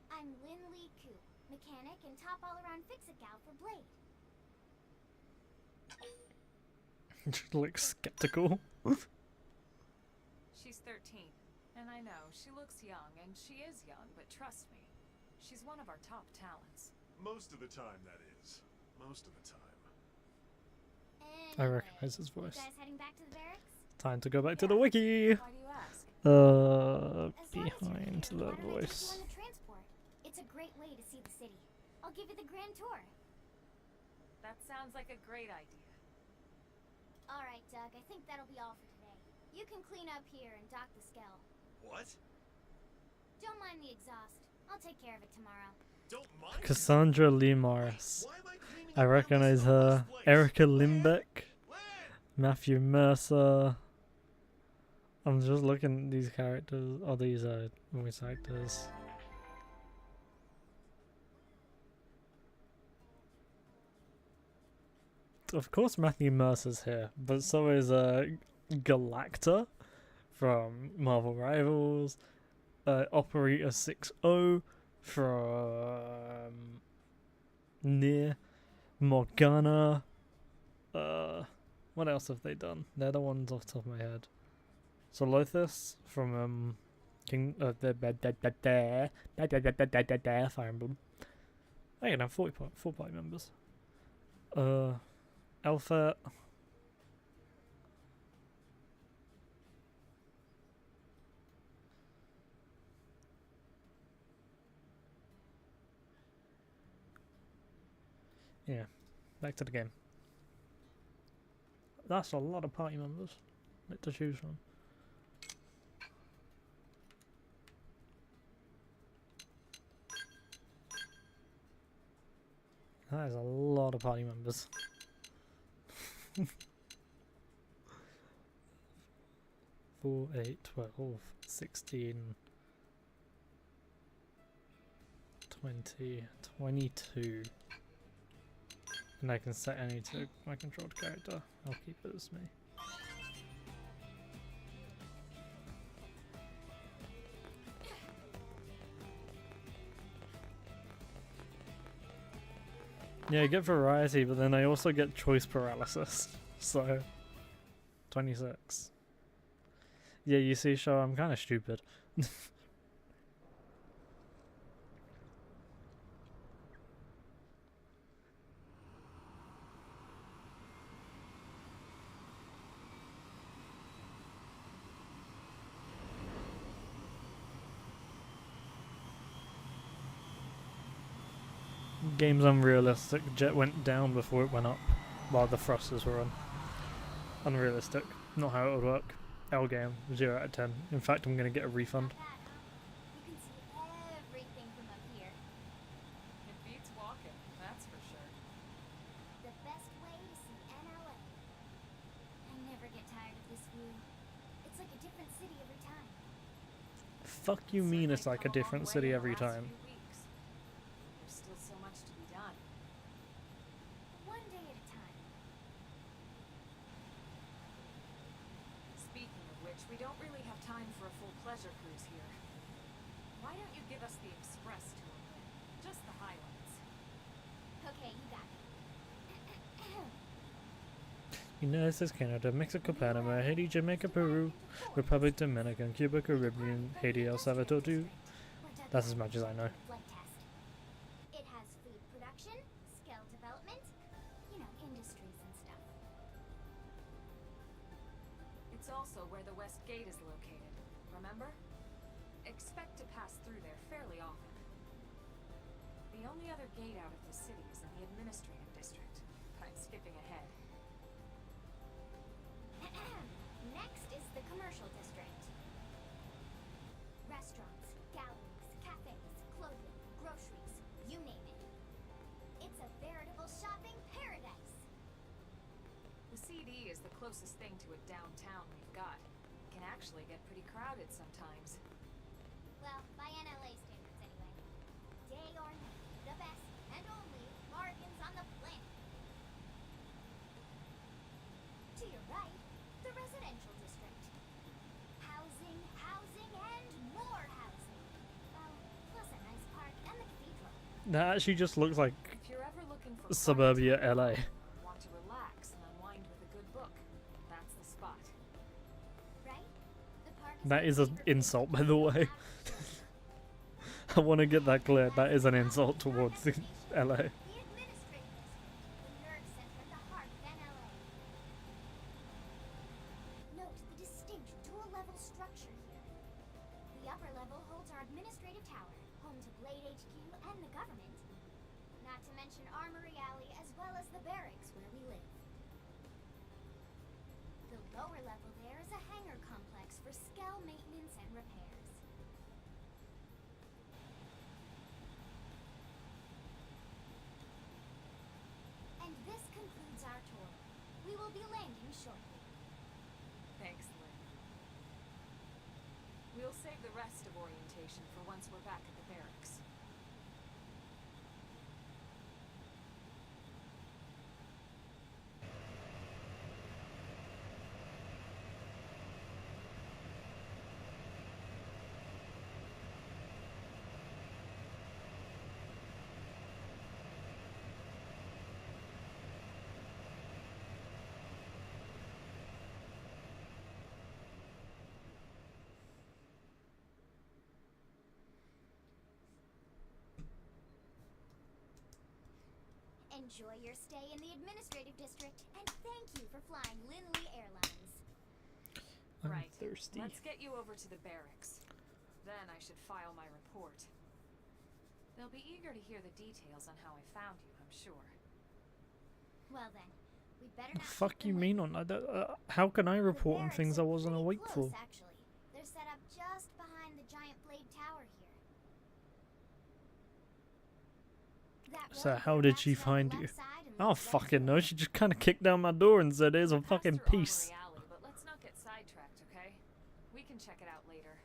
I'm Lynn Lee Koo, mechanic and top all-around fix-it gal for Blade. She looks skeptical. She's 13, and I know, she looks young, and she is young, but trust me, she's one of our top talents. Most of the time, that is. Most of the time. I Anyway, recognize his voice. you guys heading back to the barracks? Time to go back to the wiki. Why do you ask? As long as you're Behind here, the why don't I take you voice. on the transport? It's a great way to see the city. I'll give you the grand tour. That sounds like a great idea. All right, Doug. I think that'll be all for today. You can clean up here and dock the Skell. What? Don't mind the exhaust. I'll take care of it tomorrow. Don't mind. Cassandra Lee Morris. Why am I cleaning I up recognize in the her. first place? Erica Lynn? Limbeck. Lynn! Matthew Mercer. I'm just looking at these characters, or these voice actors. of course Matthew Mercer's here, but so is Galacta from Marvel Rivals, Operator 60 from Nier, Morgana. What else have they done? They're the ones off the top of my head. So Lothus from King the Fire Emblem. I can have 4 party members. Alpha. Yeah, back to the game. That's a lot of party members to choose from. That is a lot of party members. 4, 8, 12, 16, 20, 22. And I can set any to my controlled character. I'll keep it as me. Yeah, I get variety, but then I also get choice paralysis. So, 26. Yeah, you see, Show, I'm kind of stupid. Game's unrealistic. Jet went down before it went up while the thrusters were on. Unrealistic. Not how it would work. L game, 0 out of 10. In fact, I'm going to get a refund. You can see everything from up here. It beats walking, that's for sure. The best way to see NLA. I never get tired of this view. It's like a different city every time. Fuck you mean it's like a different city every time? There's still so much to be done. One day at a time. Speaking of which, we don't really have time for a full pleasure cruise here. Why don't you give us the express tour then? Just the highlights. Okay, you got it. United States, Canada, Mexico, Panama, Haiti, Jamaica, Peru, Republic Dominican, Cuba, Caribbean, Haiti, El Salvador, too. That's as much as I know. Flight test. It has food production, skill development, you know, industries and stuff. It's also where the West Gate is located, remember? Expect to pass through there fairly often. The only other gate out of the city is in the administrative district. I'm skipping ahead. Next is the commercial district. Restaurants, galleries, cafes, clothing, groceries, you name it. It's a veritable shopping paradise. The CD is the closest thing to a downtown we've got. It can actually get pretty crowded sometimes. Well, by NLA standards anyway. Day or night, the best and only bargains on the planet. To your right, the residential district. Housing, housing, and more housing. Well, plus a nice park and the cathedral. That actually just looks like If you're ever looking for suburbia quiet LA. time, want to relax and unwind with a good book, that's the spot. Right? The park That is an favorite insult, by the way. place. I want to get that clear. That is an insult towards the LA. The administrative district, the nerd center at the heart of NLA. Note the distinct dual-level structure here. The upper level holds our administrative tower, home to Blade HQ and the government. Not to mention Armory Alley as well as the barracks where we live. The lower level there is a hangar complex for Skell maintenance and repairs. And this concludes our tour. We will be landing shortly. Thanks, Lynn. We'll save the rest of orientation for once we're back at the barracks. Enjoy your stay in the administrative district, and thank you for flying Linley Airlines. I'm Right. thirsty. Let's get you over to the barracks. Then I should file my report. They'll be eager to hear the details on how I found you, I'm sure. Well then, we'd better The not. fuck keep you them mean waiting. on that? How can I The report on barracks things I are wasn't pretty awake close, for? Actually, they're set up just behind the giant blade tower here. That So road how there did wraps she around the find left you? side and I don't leads right fucking to know. it. She just kind of kicked down my door and said, "Here's a Pass fucking through piece." Armory Alley, but let's not get sidetracked, okay? We can check it out later.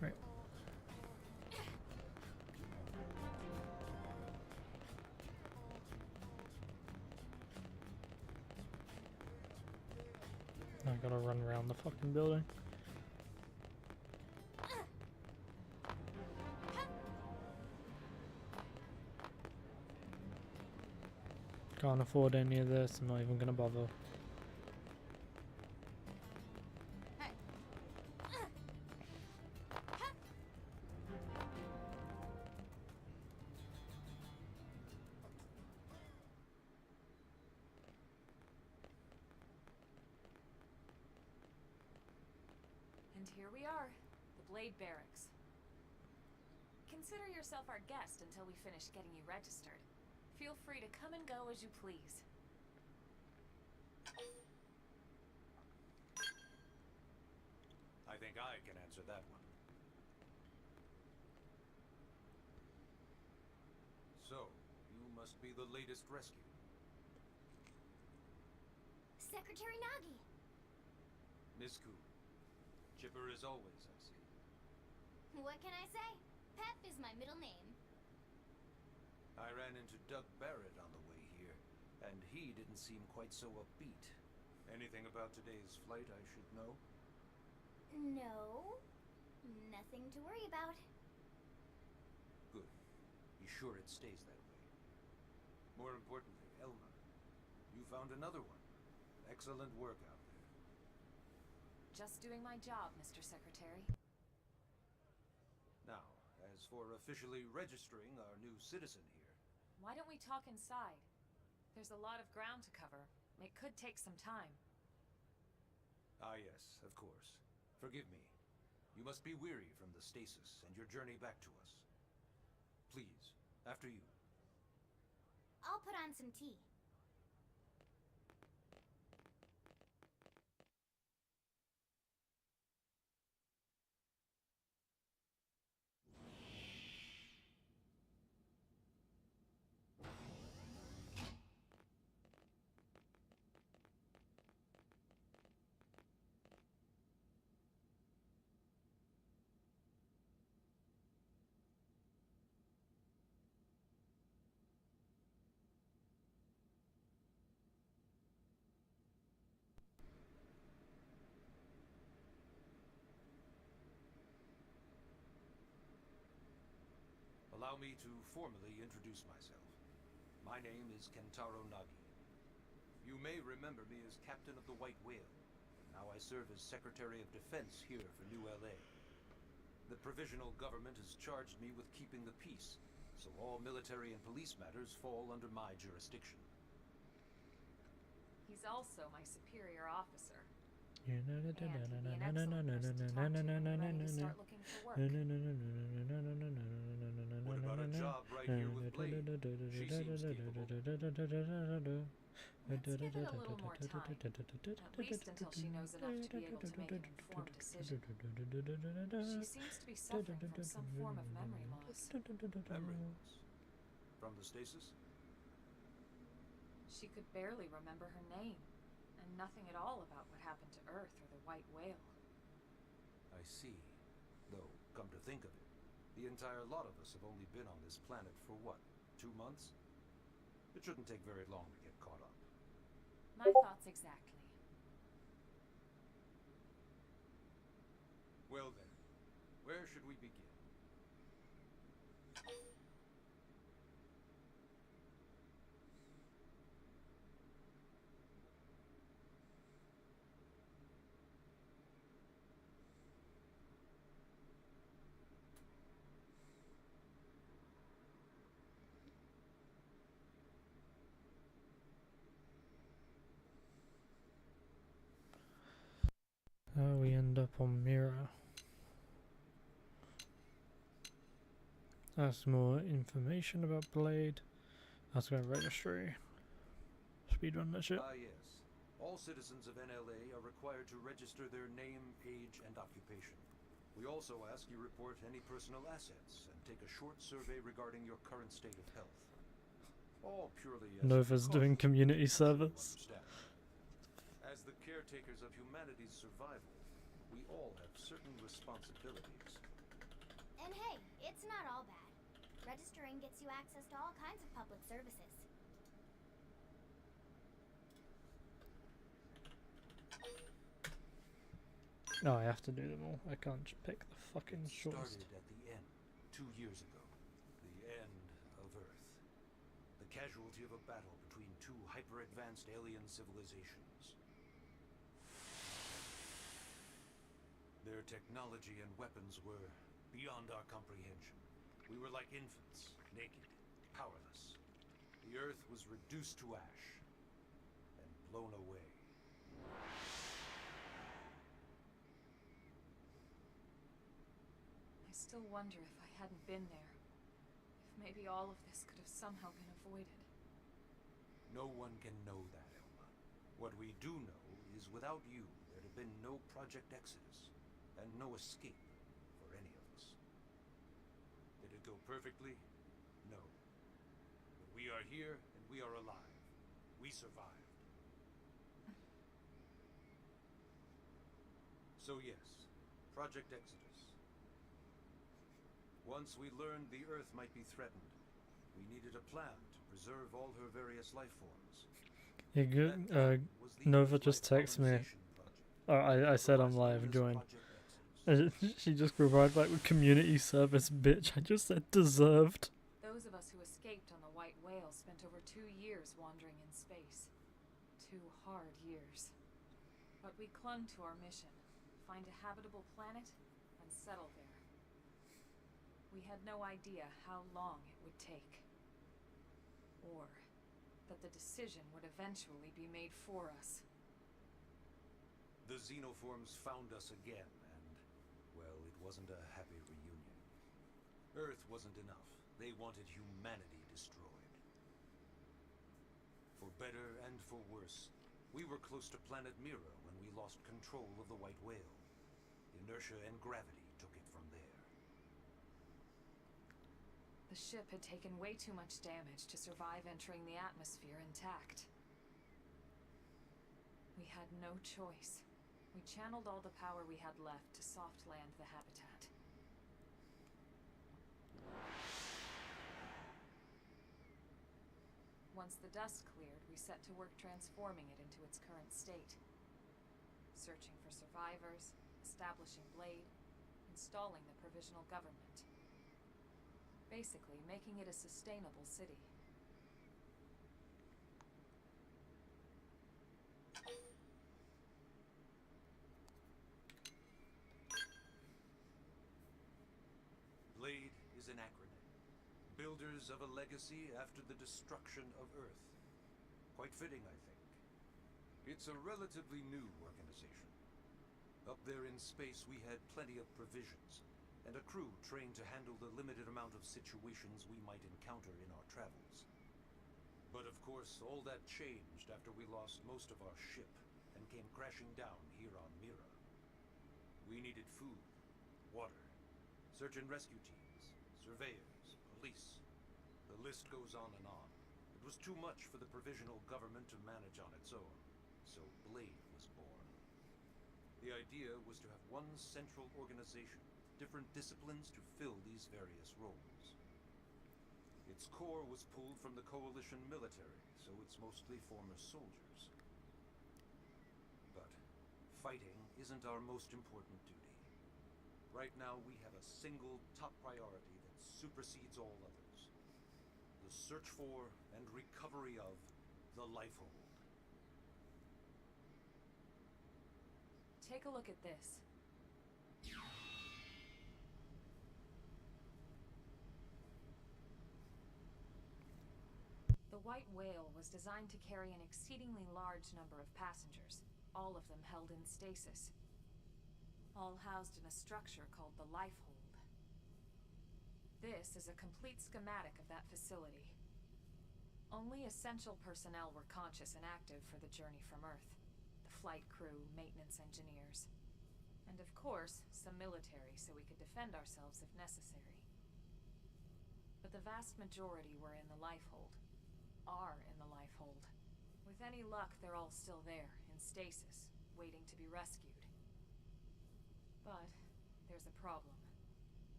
Right. I gotta run around the fucking building. Can't afford any of this. I'm not even gonna bother. And here we are, the Blade Barracks. Consider yourself our guest until we finish getting you registered. Feel free to come and go as you please. I think I can answer that one. So, you must be the latest rescue. Secretary Nagi. Miss Ku. Chipper as always, I see. What can I say? Pep is my middle name. I ran into Doug Barrett on the way here, and he didn't seem quite so upbeat. Anything about today's flight I should know? No, nothing to worry about. Good. Be sure it stays that way. More importantly, Elma, you found another one. Excellent work out there. Just doing my job, Mr. Secretary. Now, as for officially registering our new citizen here, Why don't we talk inside? There's a lot of ground to cover. It could take some time. ah yes, of course. Forgive me. You must be weary from the stasis and your journey back to us. Please, after you. I'll put on some tea. Allow me to formally introduce myself. My name is Kentaro Nagi. You may remember me as Captain of the White Whale. Now I serve as Secretary of Defense here for New LA. The provisional government has charged me with keeping the peace, so all military and police matters fall under my jurisdiction. He's also my superior officer. What And he'd be an excellent person to talk to when you're ready to start looking for work. What about a job right here with Blade? She seems capable. Let's give it a little more time. At least until she knows enough to be able to make an informed decision. She seems to be suffering from some form of memory loss. Memory loss. From the stasis? She could barely remember her name, and nothing at all about what happened to Earth or the White Whale. I see. Though, come to think of it, The entire lot of us have only been on this planet for what, 2 months? It shouldn't take very long to get caught up. My thoughts exactly. Well then, where should we begin? We end up on Mira. That's more information about Blade. That's going registry. Speedrun that shit. Ah yes. All citizens of NLA are required to register their name, age, and occupation. We also ask you report any personal assets and take a short survey regarding your current state of health. All purely as Nova's doing community service. As the caretakers of humanity's survival, we all have certain responsibilities. And hey, it's not all bad. Registering gets you access to all kinds of public services. No, I have to do them all. I can't just pick the fucking shortest. Started at the end, 2 years ago. The end of Earth. The casualty of a battle between two hyper-advanced alien civilizations. Their technology and weapons were beyond our comprehension. We were like infants, naked, powerless. The Earth was reduced to ash and blown away. I still wonder if I hadn't been there, if maybe all of this could have somehow been avoided. No one can know that, Elma. What we do know is without you, there'd have been no Project Exodus, and no escape for any of us. Did it go perfectly? No. But we are here, and we are alive. We survived. So yes, Project Exodus. Once we learned the Earth might be threatened, we needed a plan to preserve all her various life forms. Yeah, good. Nova just texted me. I said I'm live, join. She just replied back with community service, bitch. I just said deserved. Those of us who escaped on the White Whale spent over 2 years wandering in space. 2 hard years. But we clung to our mission. Find a habitable planet and settle there. We had no idea how long it would take. Or that the decision would eventually be made for us. The xenoforms found us again, and, well, it wasn't a happy reunion. Earth wasn't enough. They wanted humanity destroyed. For better and for worse, we were close to planet Mira when we lost control of the White Whale. Inertia and gravity took it from there. The ship had taken way too much damage to survive entering the atmosphere intact. We had no choice. We channeled all the power we had left to soft land the habitat. Once the dust cleared, we set to work transforming it into its current state. Searching for survivors, establishing Blade, installing the provisional government. Basically, making it a sustainable city. Blade is an acronym. Builders of a legacy after the destruction of Earth. Quite fitting, I think. It's a relatively new organization. Up there in space, we had plenty of provisions, and a crew trained to handle the limited amount of situations we might encounter in our travels. But of course, all that changed after we lost most of our ship and came crashing down here on Mira. We needed food, water, search and rescue teams, surveyors, police. The list goes on and on. It was too much for the provisional government to manage on its own, so Blade was born. The idea was to have one central organization different disciplines to fill these various roles. Its core was pulled from the Coalition military, so it's mostly former soldiers. But fighting isn't our most important duty. Right now, we have a single top priority that supersedes all others. The search for and recovery of the Lifehold. Take a look at this. The White Whale was designed to carry an exceedingly large number of passengers, all of them held in stasis. All housed in a structure called the Lifehold. This is a complete schematic of that facility. Only essential personnel were conscious and active for the journey from Earth. The flight crew, maintenance engineers. And of course, some military so we could defend ourselves if necessary. But the vast majority were in the Lifehold. Are in the Lifehold. With any luck, they're all still there, in stasis, waiting to be rescued. But there's a problem.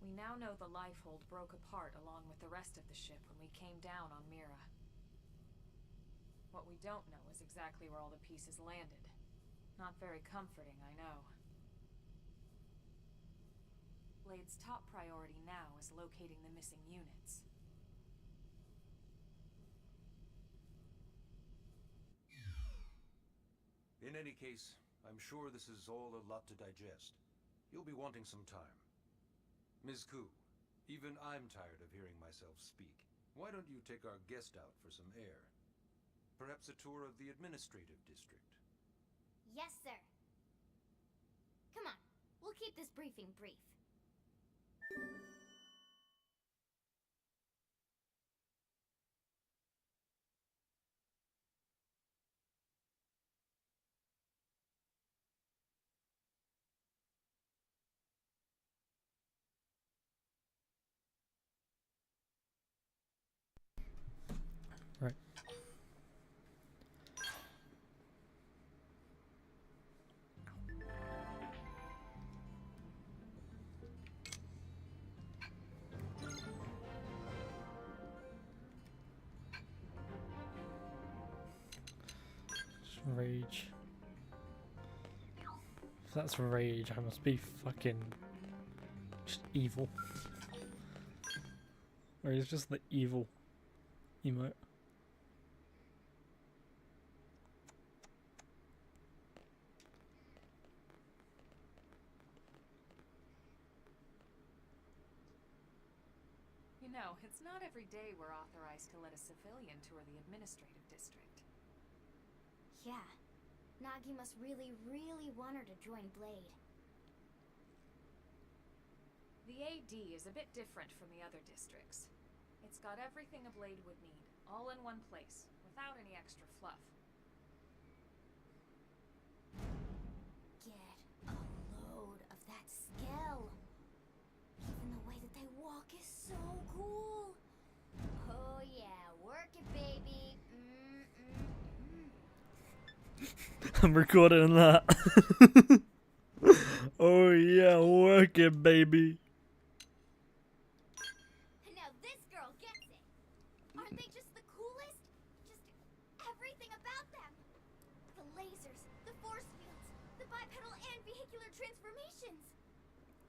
We now know the Lifehold broke apart along with the rest of the ship when we came down on Mira. What we don't know is exactly where all the pieces landed. Not very comforting, I know. Blade's top priority now is locating the missing units. In any case, I'm sure this is all a lot to digest. You'll be wanting some time. Ms. Ku, even I'm tired of hearing myself speak. Why don't you take our guest out for some air? Perhaps a tour of the administrative district. Yes, sir. Come on, we'll keep this briefing brief. Right. Rage. If that's rage, I must be fucking just evil. Or is just the evil emote. You know, it's not every day we're authorized to let a civilian tour the administrative district. Yeah. Nagi must really, really want her to join Blade. The AD is a bit different from the other districts. It's got everything a Blade would need, all in one place, without any extra fluff. Get a load of that skill. Even the way that they walk is so cool. Oh yeah, work it, baby. I'm recording that. Oh yeah, work it, baby. Now this girl gets it. Aren't they just the coolest? Just everything about them. The lasers, the force fields, the bipedal and vehicular transformations.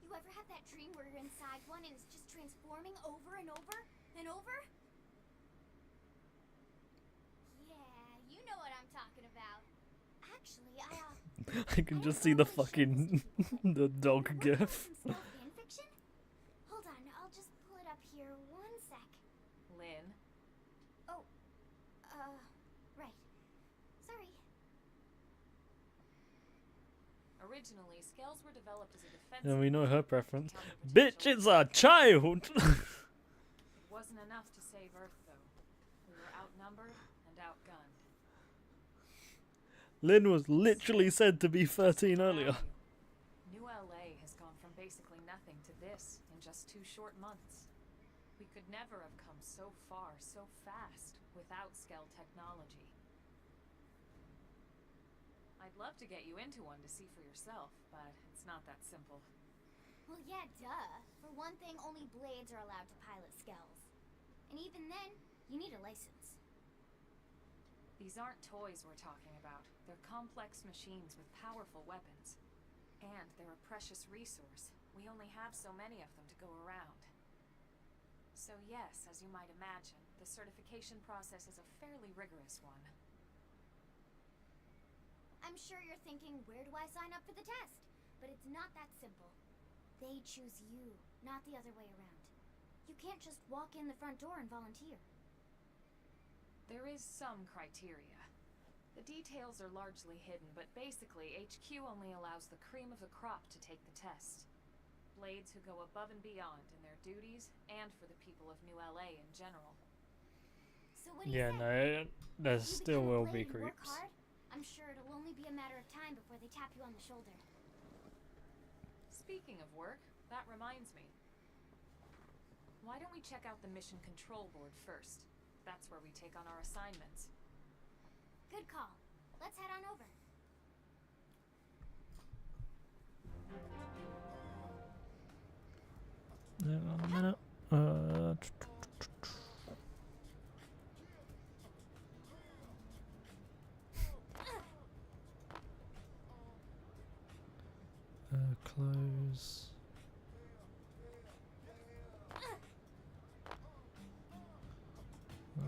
You ever have that dream where you're inside one and it's just transforming over and over and over? Yeah, you know what I'm talking about. Actually, I can just see the fucking the dog gif. Some fan fiction? Hold on, I'll just pull it up here. One sec. Lynn? Oh, right. Sorry. Originally, scales were developed as a defense. And we know her preference. counter Bitch, potential. it's a child! It wasn't enough to save Earth, though. We were outnumbered and outgunned. Lynn was literally said to be 13 earlier. New LA has gone from basically nothing to this in just 2 short months. We could never have come so far, so fast, without Skell technology. I'd love to get you into one to see for yourself, but it's not that simple. Well, yeah, duh. For one thing, only blades are allowed to pilot skells. And even then, you need a license. These aren't toys we're talking about. They're complex machines with powerful weapons. And they're a precious resource. We only have so many of them to go around. So yes, as you might imagine, the certification process is a fairly rigorous one. I'm sure you're thinking, where do I sign up for the test? But it's not that simple. They choose you, not the other way around. You can't just walk in the front door and volunteer. There is some criteria. The details are largely hidden, but basically, HQ only allows the cream of the crop to take the test. Blades who go above and beyond in their duties, and for the people of New LA in general. So what do you Yeah, say? no, there You still become a will be blade and work creeps. hard, I'm sure it'll only be a matter of time before they tap you on the shoulder. Speaking of work, that reminds me. Why don't we check out the mission control board first? That's where we take on our assignments. Good call. Let's head on over. Hang on a minute. Close.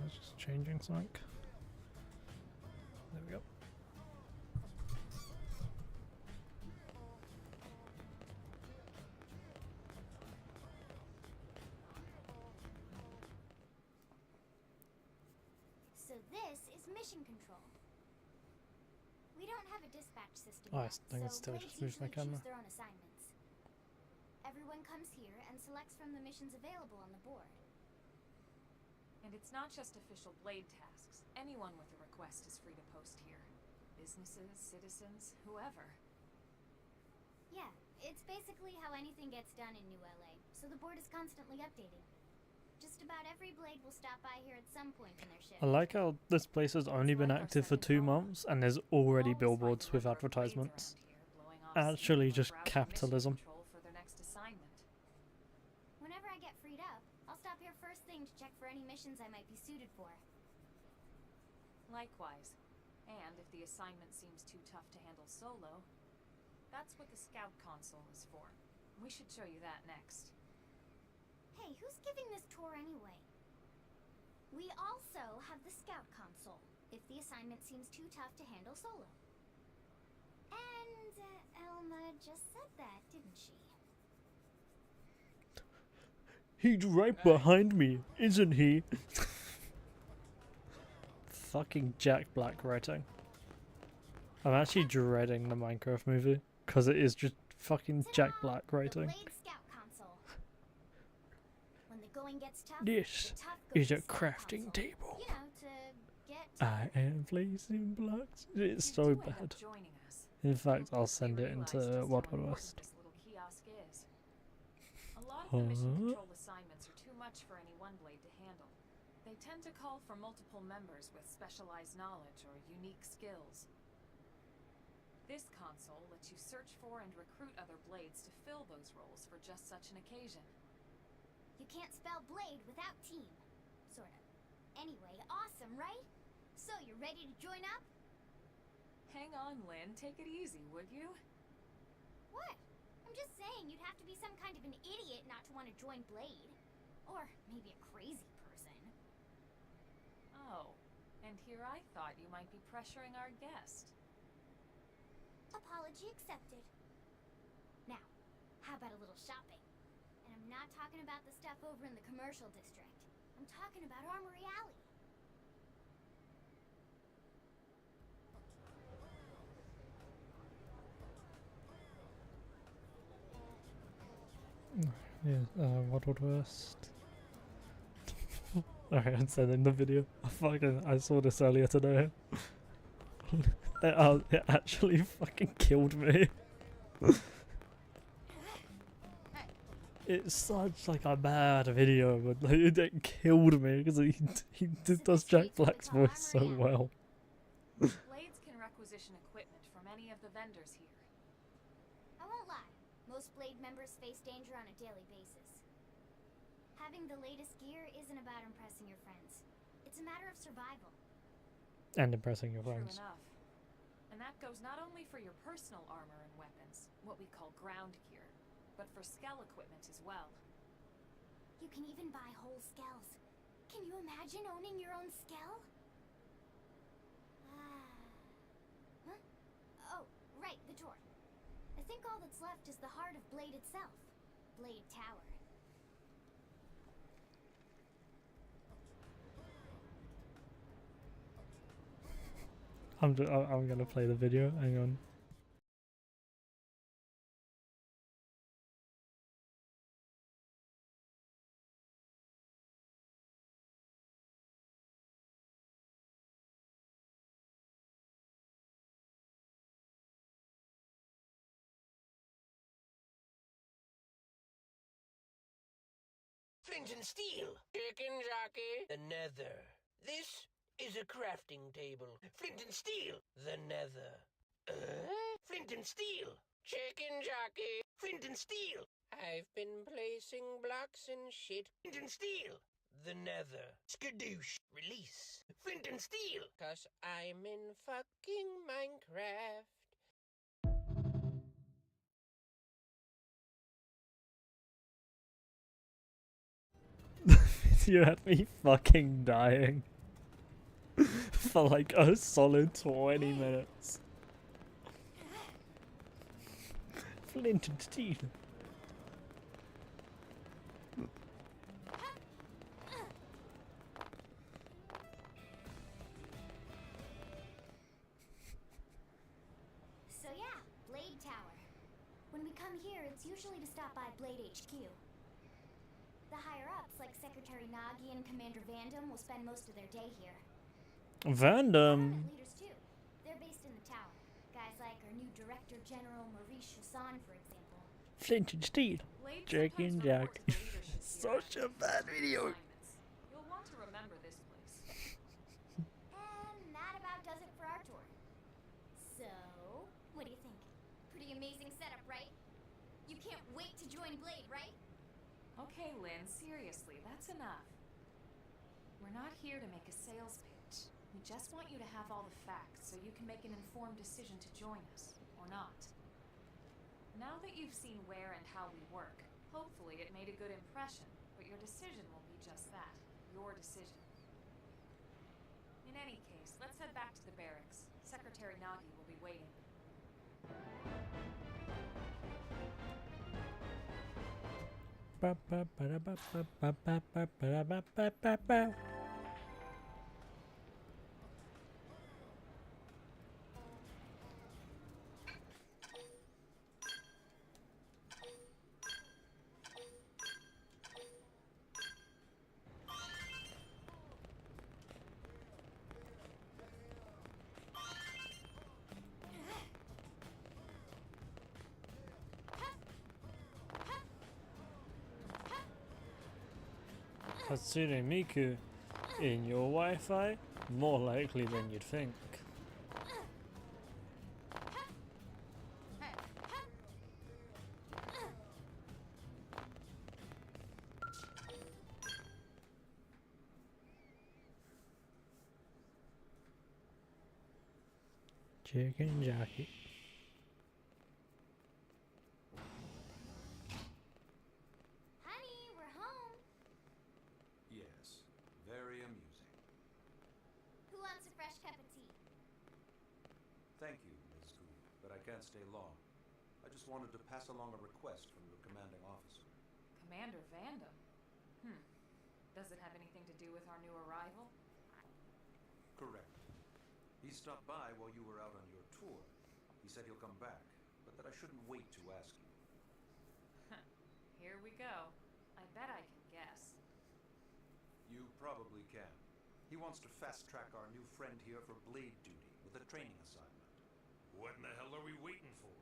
Just changing something. There we go. So this is mission control. We don't have a dispatch system Oh, I yet, think it's so still blades just moves my usually camera. choose their own assignments. Everyone comes here and selects from the missions available on the board. And it's not just official blade tasks. Anyone with a request is free to post here. Businesses, citizens, whoever. Yeah, it's basically how anything gets done in New LA, so the board is constantly updating. Just about every blade will stop by here at some point in their shift. I like how this place has only been active for 2 months and there's already billboards with advertisements. Actually just capitalism. For their next assignment. Whenever I get freed up, I'll stop here first thing to check for any missions I might be suited for. Likewise. And if the assignment seems too tough to handle solo, that's what the scout console is for. We should show you that next. Hey, who's giving this tour anyway? We also have the scout console, if the assignment seems too tough to handle solo. And Elma just said that, didn't she? He's right behind me, isn't he? Fucking Jack Black writing. I'm actually dreading the Minecraft movie because it is just fucking Jack Black The writing. Blade Scout console. When the going gets tough, This the tough go is to a the scout crafting console. table. You know, to get I am placing blocks. It's You so do end up bad. joining us. In fact, I'll You send it realize into just how Wild Wild important West. this little kiosk is. A lot of the mission control assignments are too much for any one blade to handle. They tend to call for multiple members with specialized knowledge or unique skills. This console lets you search for and recruit other blades to fill those roles for just such an occasion. You can't spell blade without team. Sort of. Anyway, awesome, right? So, you ready to join up? Hang on, Lynn. Take it easy, would you? What? I'm just saying you'd have to be some kind of an idiot not to want to join Blade. Or maybe a crazy person. Oh, and here I thought you might be pressuring our guest. Apology accepted. Now, how about a little shopping? And I'm not talking about the stuff over in the commercial district. I'm talking about Armory Alley. Yeah, Wild Wild West. Okay, I'm sending the video. I saw this earlier today. It actually fucking killed me. It's such like a bad video, but like, it killed me because he does Jack Black's voice so well. Blades can requisition equipment from any of the vendors here. I won't lie. Most Blade members face danger on a daily basis. Having the latest gear isn't about impressing your friends. It's a matter of survival. And impressing your True friends. enough. And that goes not only for your personal armor and weapons, what we call ground gear, but for skell equipment as well. You can even buy whole skells. Can you imagine owning your own skell? Huh? Oh, right, the door. I think all that's left is the heart of Blade itself. Blade Tower. I'm gonna play the video. Hang on. Flint and steel. Chicken jockey. The nether. This is a crafting table. Flint and steel. The nether. Flint and steel. Chicken jockey. Flint and steel. I've been placing blocks and shit. Flint and steel. The nether. Skadoosh. Release. Flint and steel. 'Cause I'm in fucking Minecraft. You had me fucking dying for like a solid 20 minutes. Flint and steel. So yeah, Blade Tower. When we come here, it's usually to stop by Blade HQ. The higher-ups, like Secretary Nagi and Commander Vandom, will spend most of their day here. Vandom. Government leaders, too. They're based in the tower. Guys like our new Director General Maurice Chasson, for example. Flint and steel. Blade Chicken sometimes jockey. reports the leadership Such a here bad on video. assignments. You'll want to remember this place. And that about does it for our tour. So, what do you think? Pretty amazing setup, right? You can't wait to join Blade, right? Okay, Lynn, seriously, that's enough. We're not here to make a sales pitch. We just want you to have all the facts so you can make an informed decision to join us, or not. Now that you've seen where and how we work, hopefully it made a good impression, but your decision will be just that, your decision. In any case, let's head back to the barracks. Secretary Nagi will be waiting. Ba, ba, ba, da, ba, ba, ba, ba, ba, ba, ba, ba, ba, ba. Hatsune Miku in your Wi-Fi? More likely than you'd think. Chicken jockey. Honey, we're home. Yes, very amusing. Who wants a fresh cup of tea? Thank you, Ms. Gu, but I can't stay long. I just wanted to pass along a request from your commanding officer. Commander Vandom? Does it have anything to do with our new arrival? Correct. He stopped by while you were out on your tour. He said he'll come back, but that I shouldn't wait to ask you. Here we go. I bet I can guess. You probably can. He wants to fast-track our new friend here for blade duty with a training assignment. What in the hell are we waiting for?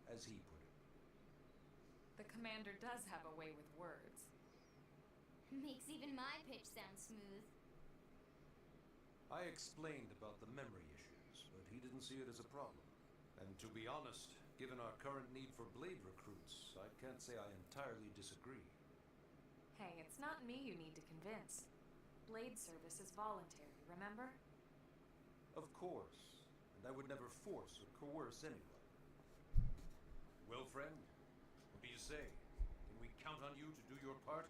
As he put it. The commander does have a way with words. Makes even my pitch sound smooth. I explained about the memory issues, but he didn't see it as a problem. And to be honest, Given our current need for blade recruits, I can't say I entirely disagree. Hey, it's not me you need to convince. Blade service is voluntary, remember? Of course, and I would never force or coerce anyone. Well, friend, what do you say? Can we count on you to do your part?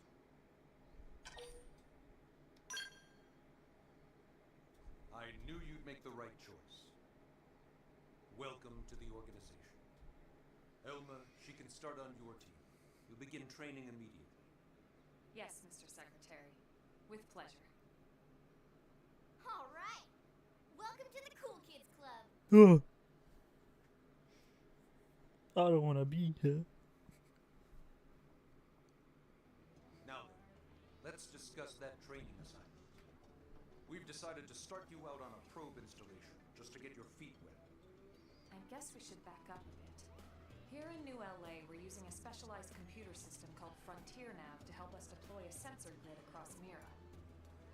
I knew you'd make the right choice. Welcome to the organization. Elma, she can start on your team. You'll begin training immediately. Yes, Mr. Secretary. With pleasure. All right. Welcome to the Cool Kids Club. Ugh. I don't want to be here. Now then, let's discuss that training assignment. We've decided to start you out on a probe installation, just to get your feet wet. I guess we should back up a bit. Here in New LA, we're using a specialized computer system called Frontier Nav to help us deploy a sensor grid across Mira.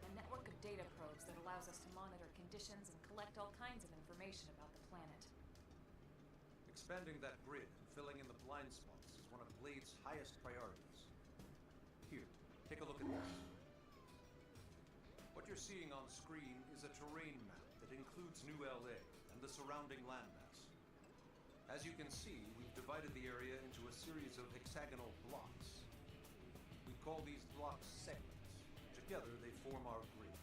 A network of data probes that allows us to monitor conditions and collect all kinds of information about the planet. Expanding that grid and filling in the blind spots is one of Blade's highest priorities. Here, take a look at this. What you're seeing on screen is a terrain map that includes New LA and the surrounding landmass. As you can see, we've divided the area into a series of hexagonal blocks. We call these blocks segments. Together, they form our grid.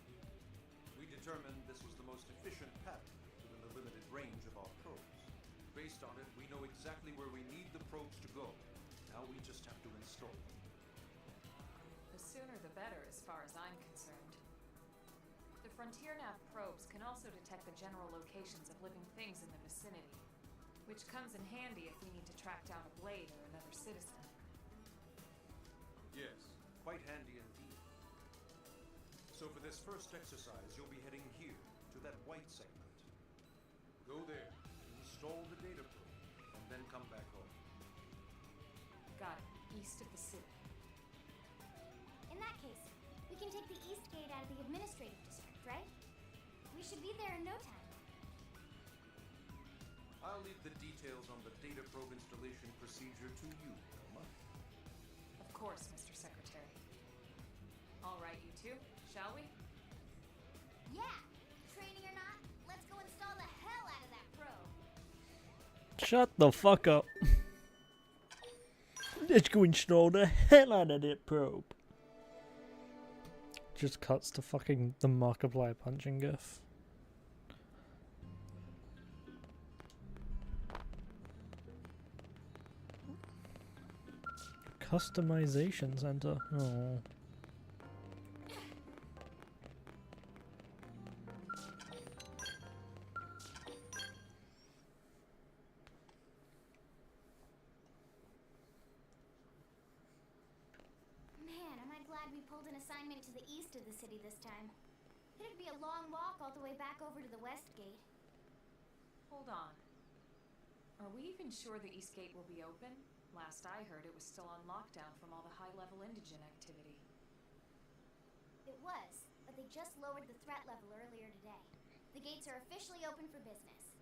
We determined this was the most efficient pattern, given the limited range of our probes. Based on it, we know exactly where we need the probes to go. Now we just have to install them. The sooner the better, as far as I'm concerned. The Frontier Nav probes can also detect the general locations of living things in the vicinity, which comes in handy if we need to track down a blade or another citizen. Yes, quite handy indeed. So for this first exercise, you'll be heading here, to that white segment. Go there, install the data probe, and then come back home. Got it. East of the city. In that case, we can take the East Gate out of the administrative district, right? We should be there in no time. I'll leave the details on the data probe installation procedure to you, Elma. Of course, Mr. Secretary. All right, you two, shall we? Yeah! Training or not, let's go install the hell out of that probe. Shut the fuck up. Let's go install the hell out of that probe. Just cuts to fucking the Markiplier punching gif. Customization center. Oh. Man, am I glad we pulled an assignment to the east of the city this time. It'd be a long walk all the way back over to the west gate. Hold on. Are we even sure the East Gate will be open? Last I heard, it was still on lockdown from all the high-level indigent activity. It was, but they just lowered the threat level earlier today. The gates are officially open for business.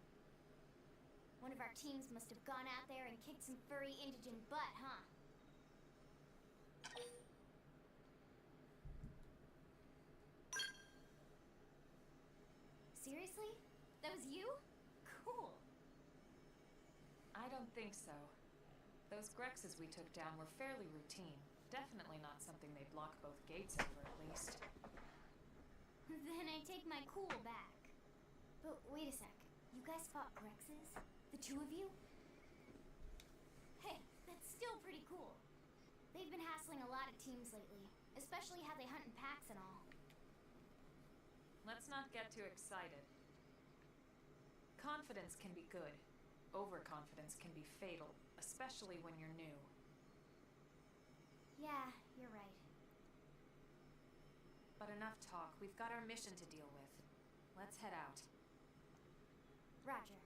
One of our teams must have gone out there and kicked some furry indigent butt, huh? Seriously? That was you? Cool. I don't think so. Those Grexes we took down were fairly routine. Definitely not something they'd lock both gates over, at least. Then I take my cool back. But wait a sec. You guys fought Grexes? The two of you? Hey, that's still pretty cool. They've been hassling a lot of teams lately, especially how they hunt in packs and all. Let's not get too excited. Confidence can be good. Overconfidence can be fatal, especially when you're new. Yeah, you're right. But enough talk. We've got our mission to deal with. Let's head out. Roger.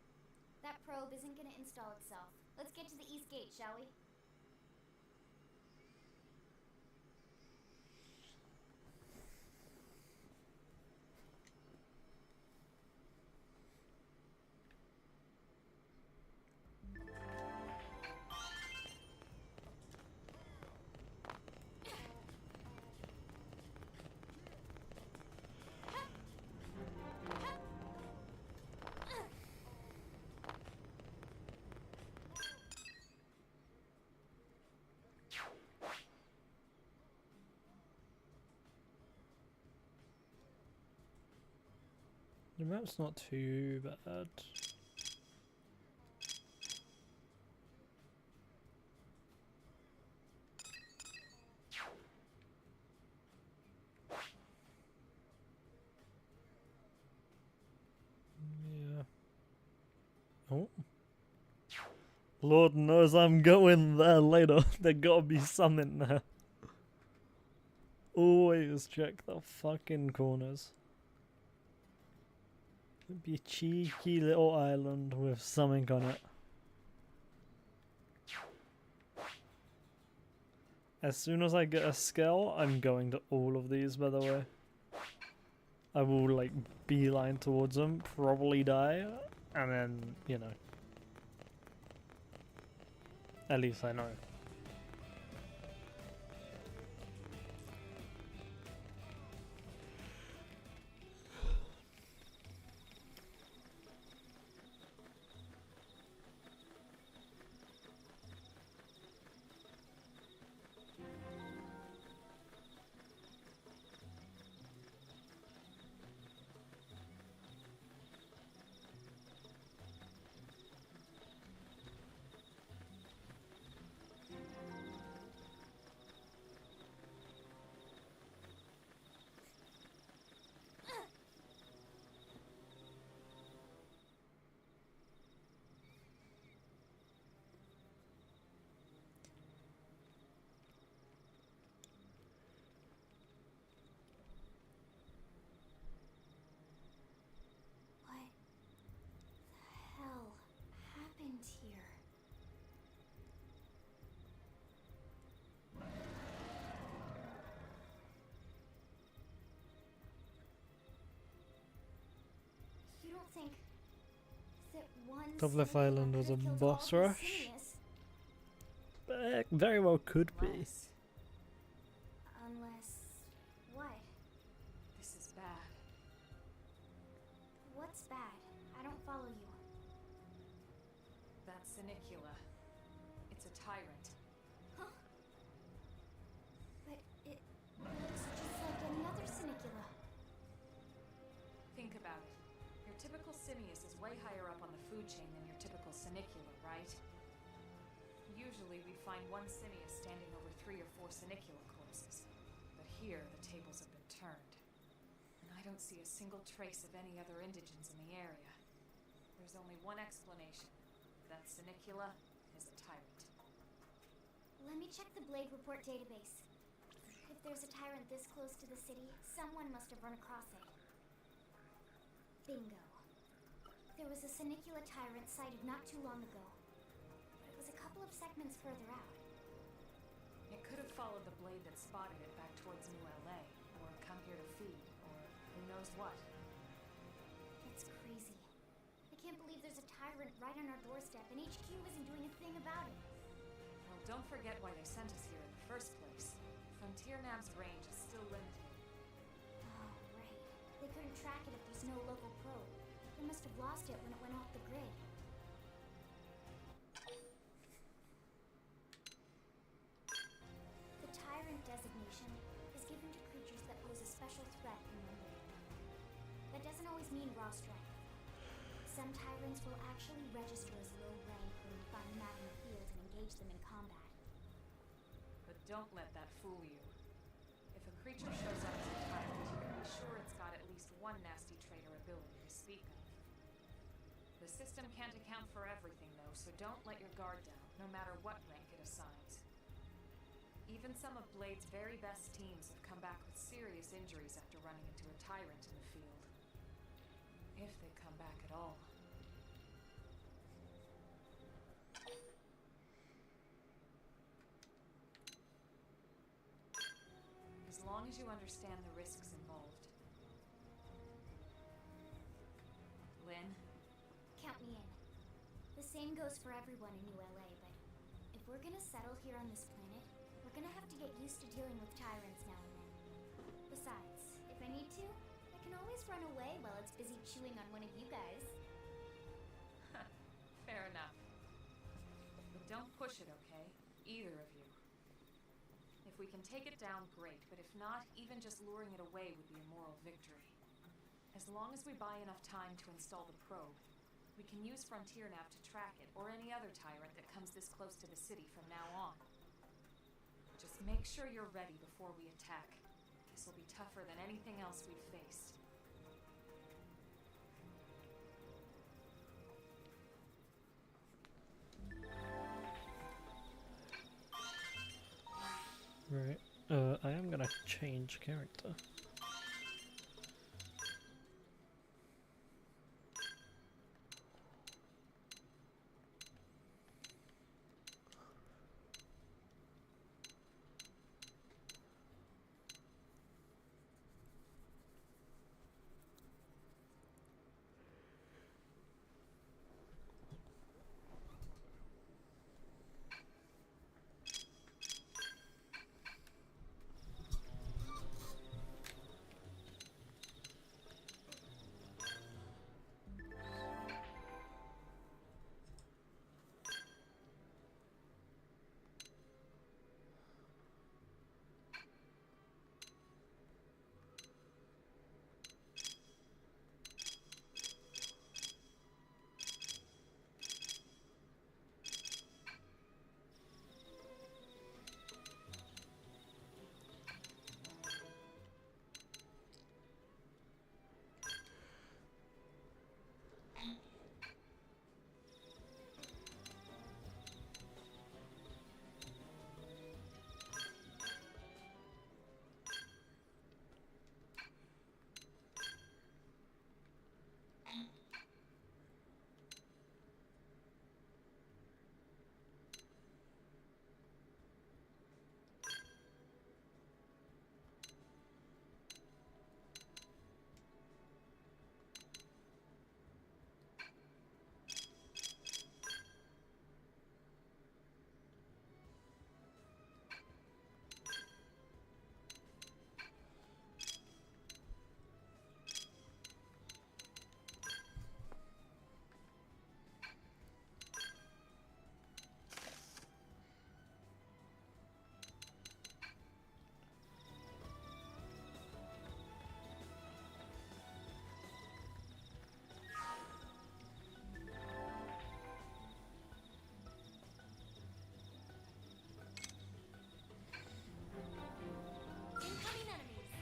That probe isn't gonna install itself. Let's get to the East Gate, shall we? The map's not too bad. Yeah. Oh. Lord knows I'm going there later. There gotta be some in there. Always check the fucking corners. It'd be a cheeky little island with something on it. As soon as I get a scale, I'm going to all of these, by the way. I will, like, beeline towards them, probably die, and then, you know. At least I know. What the hell happened here? You don't think that one Top Left single Island was a could have killed all boss these rush? Simius? Very well could be. Unless Unless what? this is bad. What's bad? I don't follow you. That Sinicula. It's a tyrant. Huh? But it looks just like any other Sinicula. Think about it. Your typical Simius is way higher up on the food chain than your typical Sinicula, right? Usually we find one Simius standing over 3 or 4 Sinicula corpses. But here, the tables have been turned. And I don't see a single trace of any other indigents in the area. There's only one explanation. That Sinicula is a tyrant. Let me check the Blade Report database. If there's a tyrant this close to the city, someone must have run across it. Bingo. There was a Sinicula tyrant sighted not too long ago. But it was a couple of segments further out. It could have followed the blade that spotted it back towards New LA, or come here to feed, or who knows what. That's crazy. I can't believe there's a tyrant right on our doorstep and HQ isn't doing a thing about it. Well, don't forget why they sent us here in the first place. Frontier Nav's range is still limited. Oh, right. They couldn't track it if there's no local probe. They must have lost it when it went off the grid. The Tyrant designation is given to creatures that pose a special threat in one way. That doesn't always mean raw strength. Some Tyrants will actually register as low rank when you find them out in the field and engage them in combat. But don't let that fool you. If a creature shows up as a tyrant, you can be sure it's got at least one nasty trait or ability to speak of. The system can't account for everything, though, so don't let your guard down, no matter what rank it assigns. Even some of Blade's very best teams have come back with serious injuries after running into a tyrant in the field. If they come back at all. As long as you understand the risks involved. Lynn? Count me in. The same goes for everyone in New LA, but if we're gonna settle here on this planet, we're gonna have to get used to dealing with tyrants now and then. Besides, if I need to, I can always run away while it's busy chewing on one of you guys. Fair enough. But don't push it, okay? Either of you. If we can take it down, great, but if not, even just luring it away would be a moral victory. As long as we buy enough time to install the probe, we can use Frontier Nav to track it, or any other tyrant that comes this close to the city from now on. Just make sure you're ready before we attack. This will be tougher than anything else we've faced. Right. I am gonna change character. Incoming enemies.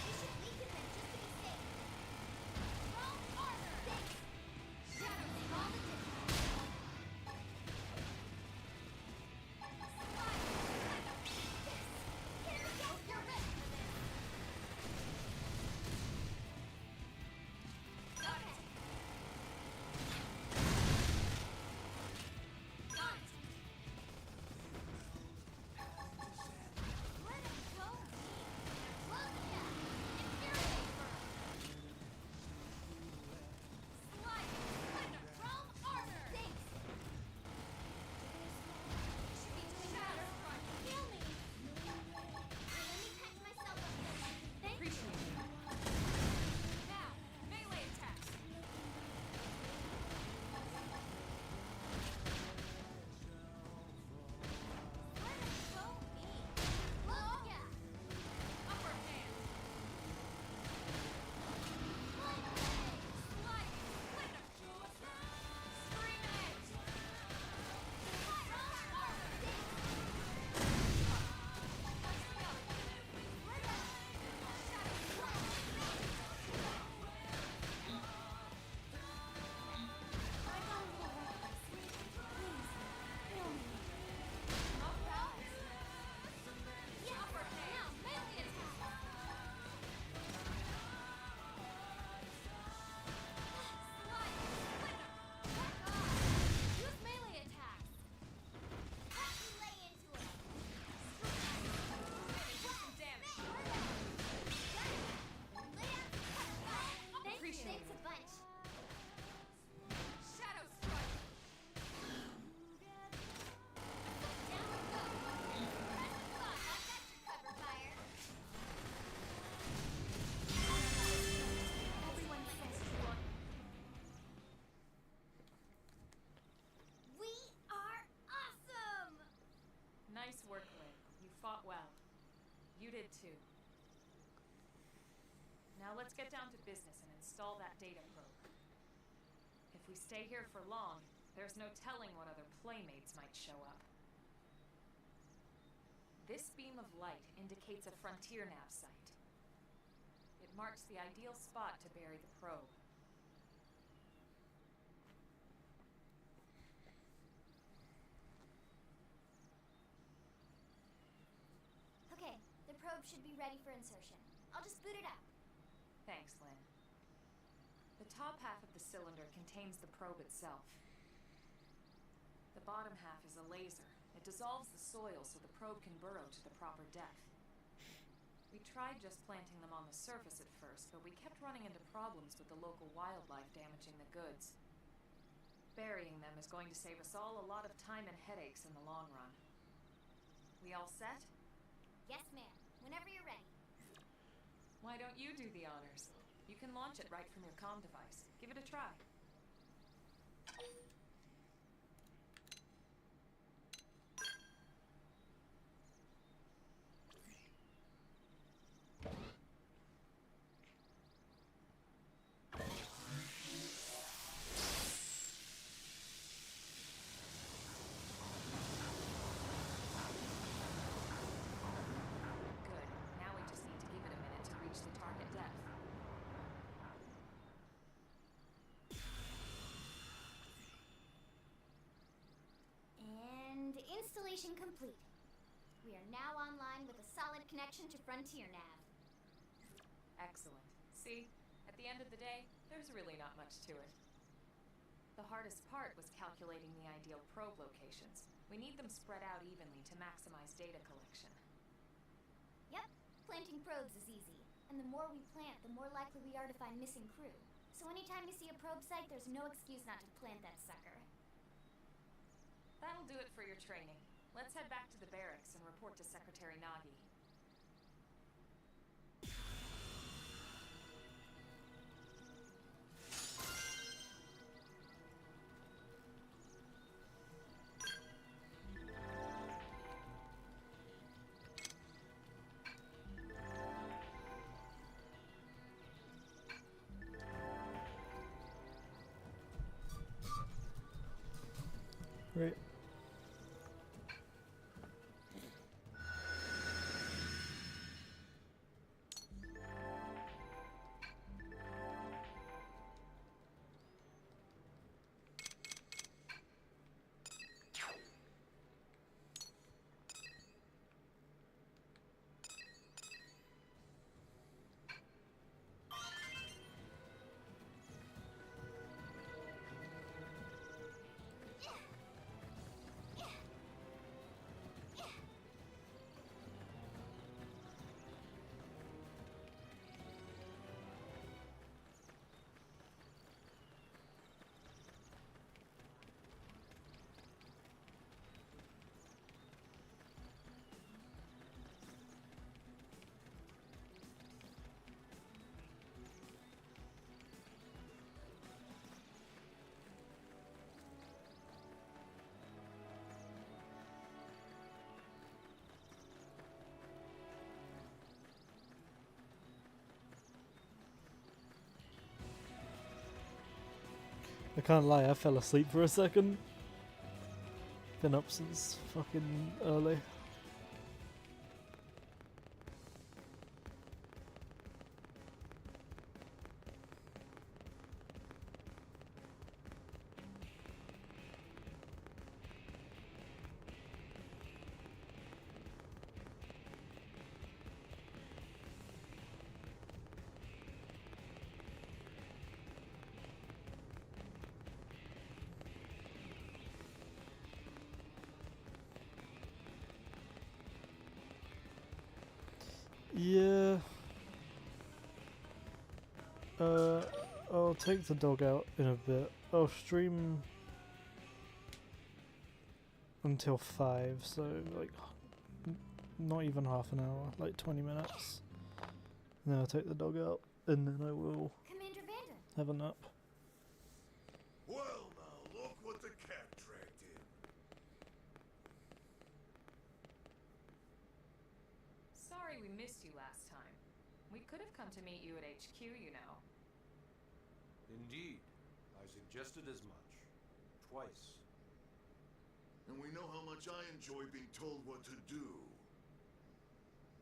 We should weaken them just to be safe. Wrong armor. Thanks. Shadows in all the distance. Slide. Yes. Here we go. You're ready for this. Okay. Got it. Let him go. Close the gap. Infuriate burn. Slide. Thunder. Chrome armor. Thanks. Should be doing better. Heal me. Let me catch myself up there. Thank Appreciate you. it. Now, melee attacks. Let him go me. Close the gap. Upper hand. Blind blade. Sliding. Splinter. Scream edge. Chrome armor. Thanks. What's the other one? Let us. Shadow slide. I got a little reckless. Please, heal me. Off balance. Yeah, Upper hand. now melee attack. Slide. Splinter. Back off. Use melee attacks. Let me lay into it. Maybe do some damage. Appreciate Thanks a bunch. Shadow strike. Down we go. Press the button. I got your cover fire. Everyone says you are. We are awesome. Nice work, Lynn. You fought well. You did too. Now let's get down to business and install that data probe. If we stay here for long, there's no telling what other playmates might show up. This beam of light indicates a frontier nav site. It marks the ideal spot to bury the probe. Okay, the probe should be ready for insertion. I'll just boot it up. Thanks, Lynn. The top half of the cylinder contains the probe itself. The bottom half is a laser. It dissolves the soil so the probe can burrow to the proper depth. We tried just planting them on the surface at first, but we kept running into problems with the local wildlife damaging the goods. Burying them is going to save us all a lot of time and headaches in the long run. We all set? Yes, ma'am. Whenever you're ready. Why don't you do the honors? You can launch it right from your comm device. Give it a try. Installation complete. We are now online with a solid connection to Frontier Nav. Excellent. See, at the end of the day, there's really not much to it. The hardest part was calculating the ideal probe locations. We need them spread out evenly to maximize data collection. Yep, planting probes is easy. And the more we plant, the more likely we are to find missing crew. So anytime you see a probe site, there's no excuse not to plant that sucker. That'll do it for your training. Let's head back to the barracks and report to Secretary Nagi. Right. I can't lie, I fell asleep for a second. Been up since fucking early. Yeah. I'll take the dog out in a bit. I'll stream until 5, so like not even half an hour, like 20 minutes. And then I'll take the dog out, and then I will Commander Vanden. have a nap. Well, now look what the cat dragged in. Sorry we missed you last time. We could have come to meet you at HQ, you know. Indeed. I suggested as much. Twice. And we know how much I enjoy being told what to do.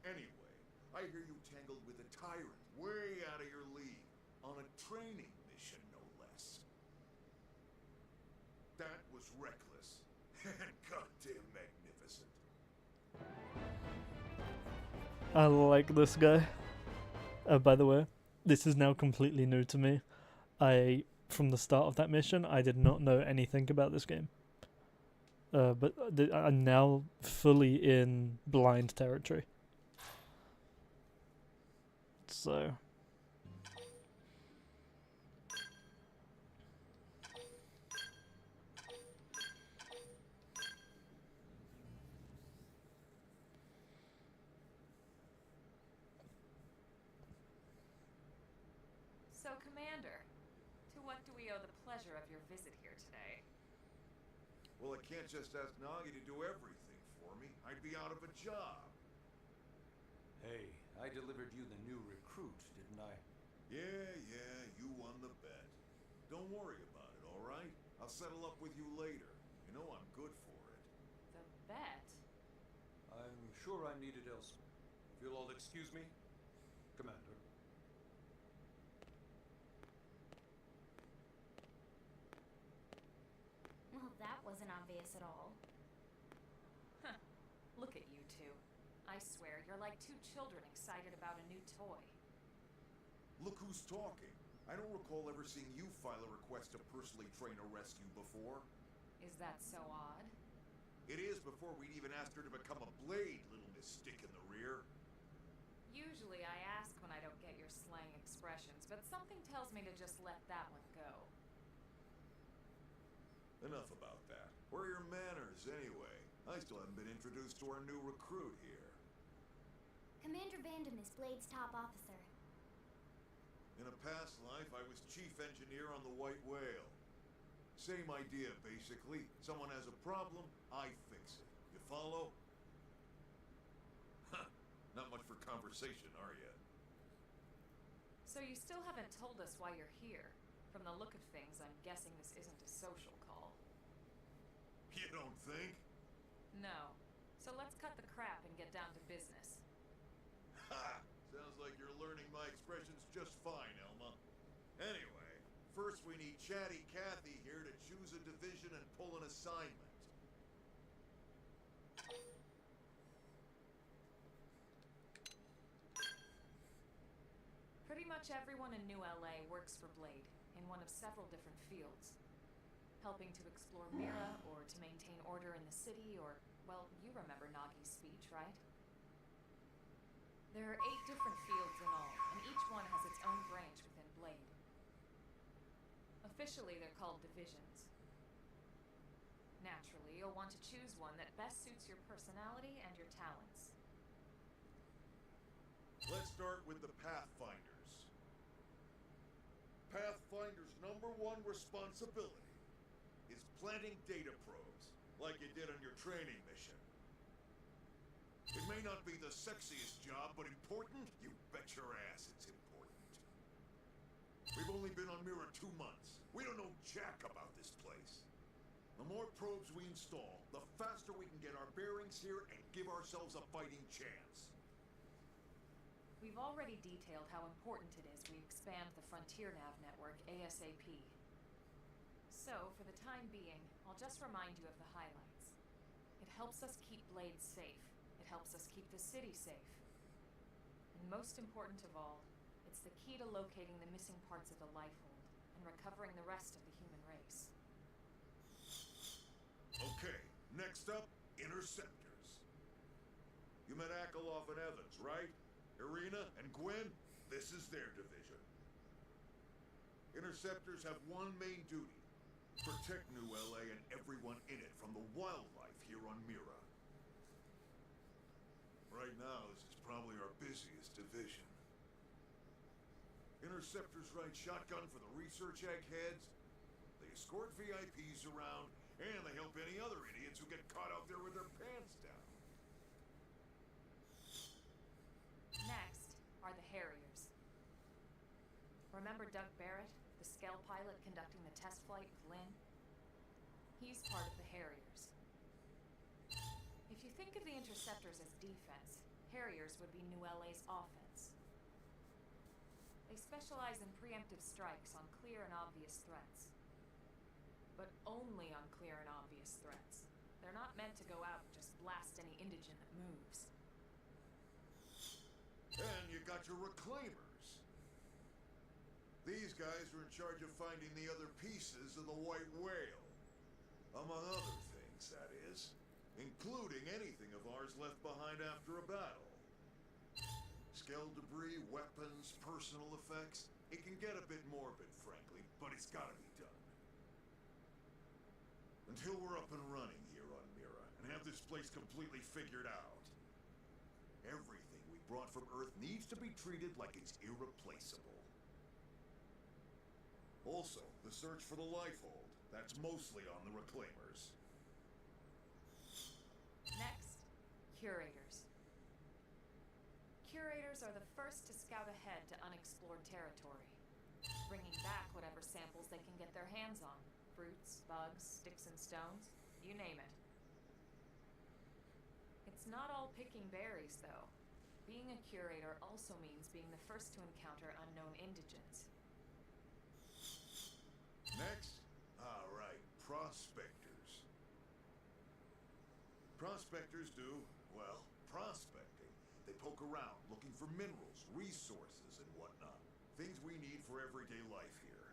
Anyway, I hear you tangled with a tyrant way out of your league on a training mission, no less. That was reckless and goddamn magnificent. I like this guy. By the way, this is now completely new to me. From the start of that mission, I did not know anything about this game. But I'm now fully in blind territory. So... So, Commander, to what do we owe the pleasure of your visit here today? Well, I can't just ask Nagi to do everything for me. I'd be out of a job. Hey, I delivered you the new recruit, didn't I? Yeah, you won the bet. Don't worry about it, all right? I'll settle up with you later. You know I'm good for it. The bet? I'm sure I'm needed elsewhere. If you'll all excuse me, Commander. Well, that wasn't obvious at all. Huh. Look at you two. I swear, you're like two children excited about a new toy. Look who's talking. I don't recall ever seeing you file a request to personally train a rescue before. Is that so odd? It is before we'd even asked her to become a blade, little Miss Stick in the Rear. Usually I ask when I don't get your slang expressions, but something tells me to just let that one go. Enough about that. Where are your manners, anyway? I still haven't been introduced to our new recruit here. Commander Vandam is Blade's top officer. In a past life, I was chief engineer on the White Whale. Same idea, basically. Someone has a problem, I fix it. You follow? Huh. Not much for conversation, are you? So you still haven't told us why you're here. From the look of things, I'm guessing this isn't a social call. You don't think? No. So let's cut the crap and get down to business. Ha! Sounds like you're learning my expressions just fine, Elma. Anyway, first we need Chatty Cathy here to choose a division and pull an assignment. Pretty much everyone in New LA works for Blade, in one of several different fields. Helping to explore Mira, or to maintain order in the city, or, well, you remember Nagi's speech, right? There are 8 different fields in all, and each one has its own branch within Blade. Officially, they're called divisions. Naturally, you'll want to choose one that best suits your personality and your talents. Let's start with the Pathfinders. Pathfinder's #1 responsibility is planting data probes, like you did on your training mission. It may not be the sexiest job, but important? You bet your ass it's important. We've only been on Mira 2 months. We don't know jack about this place. The more probes we install, the faster we can get our bearings here and give ourselves a fighting chance. We've already detailed how important it is we expand the Frontier Nav network ASAP. So, for the time being, I'll just remind you of the highlights. It helps us keep Blade safe. It helps us keep the city safe. And most important of all, it's the key to locating the missing parts of the Lifehold and recovering the rest of the human race. Okay, next up, Interceptors. You met Akalov and Evans, right? Irina and Gwen, this is their division. Interceptors have one main duty. Protect New LA and everyone in it from the wildlife here on Mira. Right now, this is probably our busiest division. Interceptors ride shotgun for the research eggheads. They escort VIPs around, and they help any other idiots who get caught out there with their pants down. Next are the Harriers. Remember Doug Barrett, the Skell pilot conducting the test flight with Lynn? He's part of the Harriers. If you think of the Interceptors as defense, Harriers would be New LA's offense. They specialize in preemptive strikes on clear and obvious threats. But only on clear and obvious threats. They're not meant to go out and just blast any indigent that moves. And you got your reclaimers. These guys are in charge of finding the other pieces of the White Whale. Among other things, that is. Including anything of ours left behind after a battle. Skell debris, weapons, personal effects. It can get a bit morbid, frankly, but it's gotta be done. Until we're up and running here on Mira, and have this place completely figured out. Everything we brought from Earth needs to be treated like it's irreplaceable. Also, the search for the Lifehold. That's mostly on the Reclaimers. Next, Curators. Curators are the first to scout ahead to unexplored territory, bringing back whatever samples they can get their hands on. Fruits, bugs, sticks and stones, you name it. It's not all picking berries, though. Being a curator also means being the first to encounter unknown indigents. Next? Alright, prospectors. Prospectors do, well, prospecting. They poke around, looking for minerals, resources, and whatnot. Things we need for everyday life here.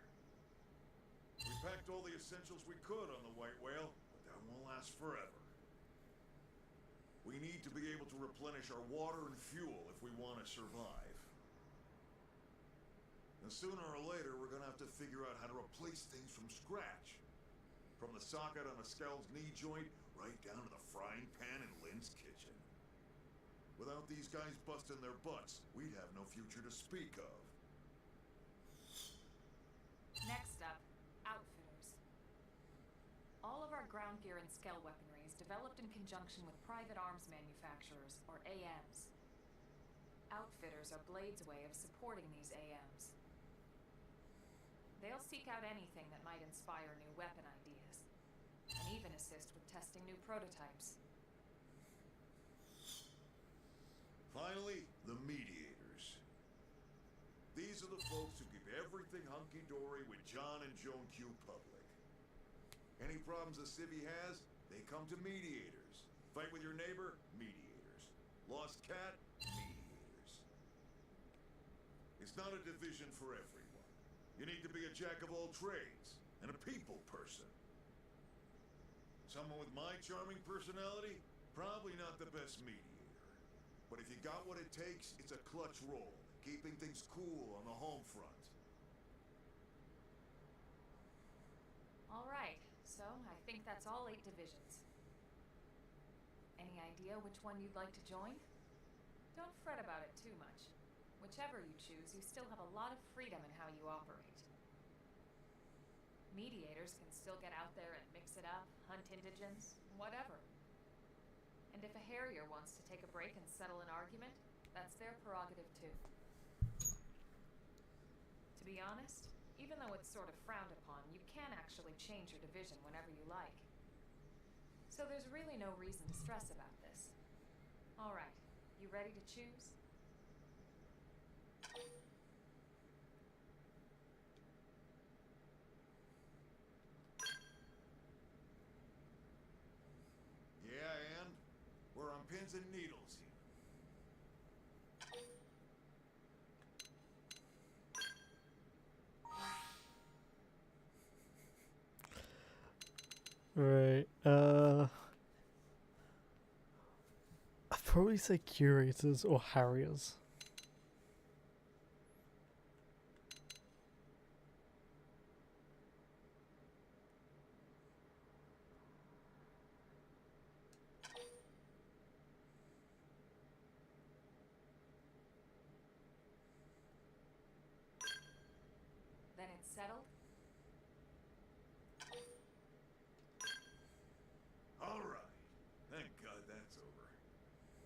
We packed all the essentials we could on the White Whale, but that won't last forever. We need to be able to replenish our water and fuel if we want to survive. And sooner or later, we're gonna have to figure out how to replace things from scratch. From the socket on a Skell's knee joint, right down to the frying pan in Lynn's kitchen. Without these guys busting their butts, we'd have no future to speak of. Next up, Outfitters. All of our ground gear and Skell weaponry is developed in conjunction with private arms manufacturers, or AMs. Outfitters are Blade's way of supporting these AMs. They'll seek out anything that might inspire new weapon ideas, and even assist with testing new prototypes. Finally, the Mediators. These are the folks who keep everything hunky-dory with John and Joan Q public. Any problems a civvy has, they come to Mediators. Fight with your neighbor? Mediators. Lost cat? Mediators. It's not a division for everyone. You need to be a jack of all trades, and a people person. Someone with my charming personality? Probably not the best mediator. But if you got what it takes, it's a clutch role, keeping things cool on the home front. Alright, so I think that's all 8 divisions. Any idea which one you'd like to join? Don't fret about it too much. Whichever you choose, you still have a lot of freedom in how you operate. Mediators can still get out there and mix it up, hunt indigents, whatever. And if a Harrier wants to take a break and settle an argument, that's their prerogative too. To be honest, even though it's sort of frowned upon, you can actually change your division whenever you like. So there's really no reason to stress about this. Alright, you ready to choose? Yeah, and we're on pins and needles here. Right. I'd probably say curators or harriers. Then it's settled? Alright. Thank God that's over.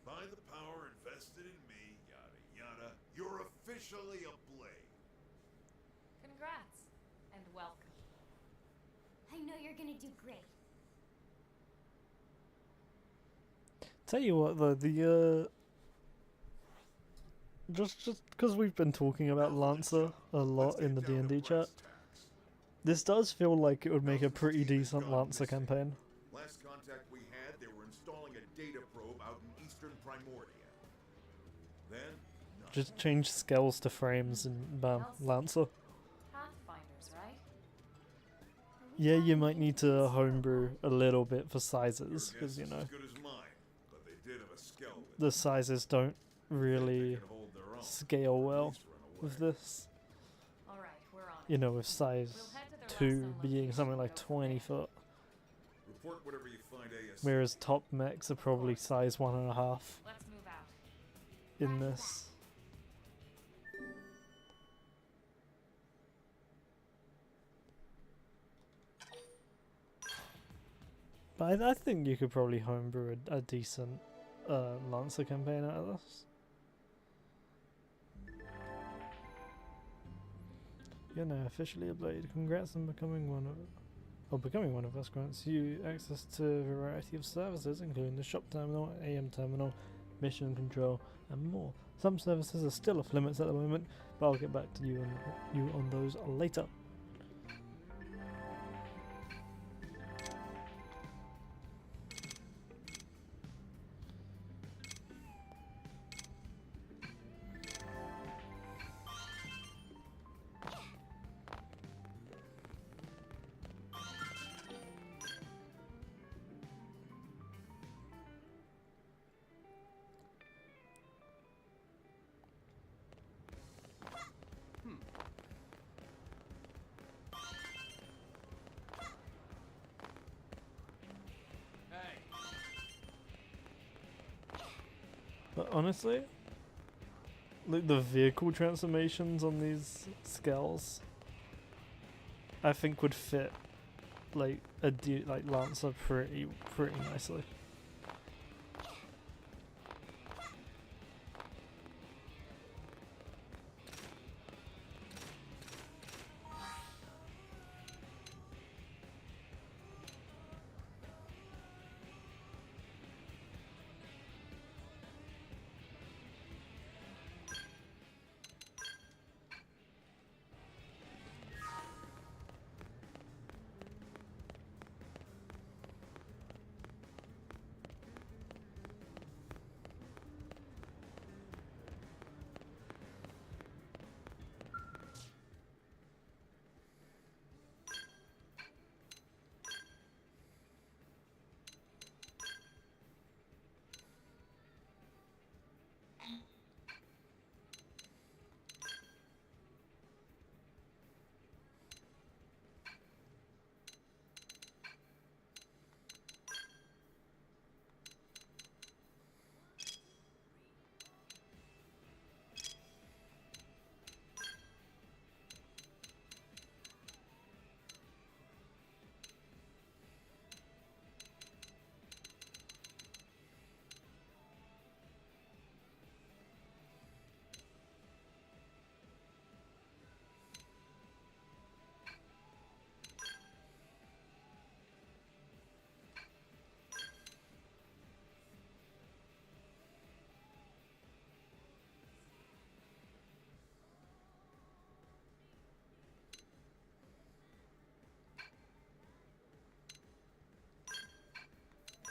By the power invested in me, yada yada, you're officially a Blade. Congrats. And welcome. I know you're gonna do great. Tell you what though, just because we've been talking about Lancer a lot in the D&D chat, this does feel like it would make a pretty decent Lancer campaign. Last contact we had, they were installing a data probe out in eastern Primordia. Then, nothing. Just change scales to frames and bam, Lancer. Pathfinders, right? Yeah, you might need to homebrew a little bit for sizes, because you know, As good as mine, but they did have a skeleton. the sizes don't really They can hold their own, scale or at well least run away. with this. Alright, we're on it. You know, with size We'll head to their last 2 known being location something and like go from 20 there. foot, Report whatever you find ASAP. whereas top mechs are probably size 1.5 Let's move out. in this. But I think you could probably homebrew a decent Lancer campaign out of this. You're now officially a Blade. Congrats on becoming one of us grants you access to a variety of services, including the shop terminal, AM terminal, mission control, and more. Some services are still off limits at the moment, but I'll get back to you on those later. But honestly, like the vehicle transformations on these scales, I think would fit like like Lancer pretty nicely.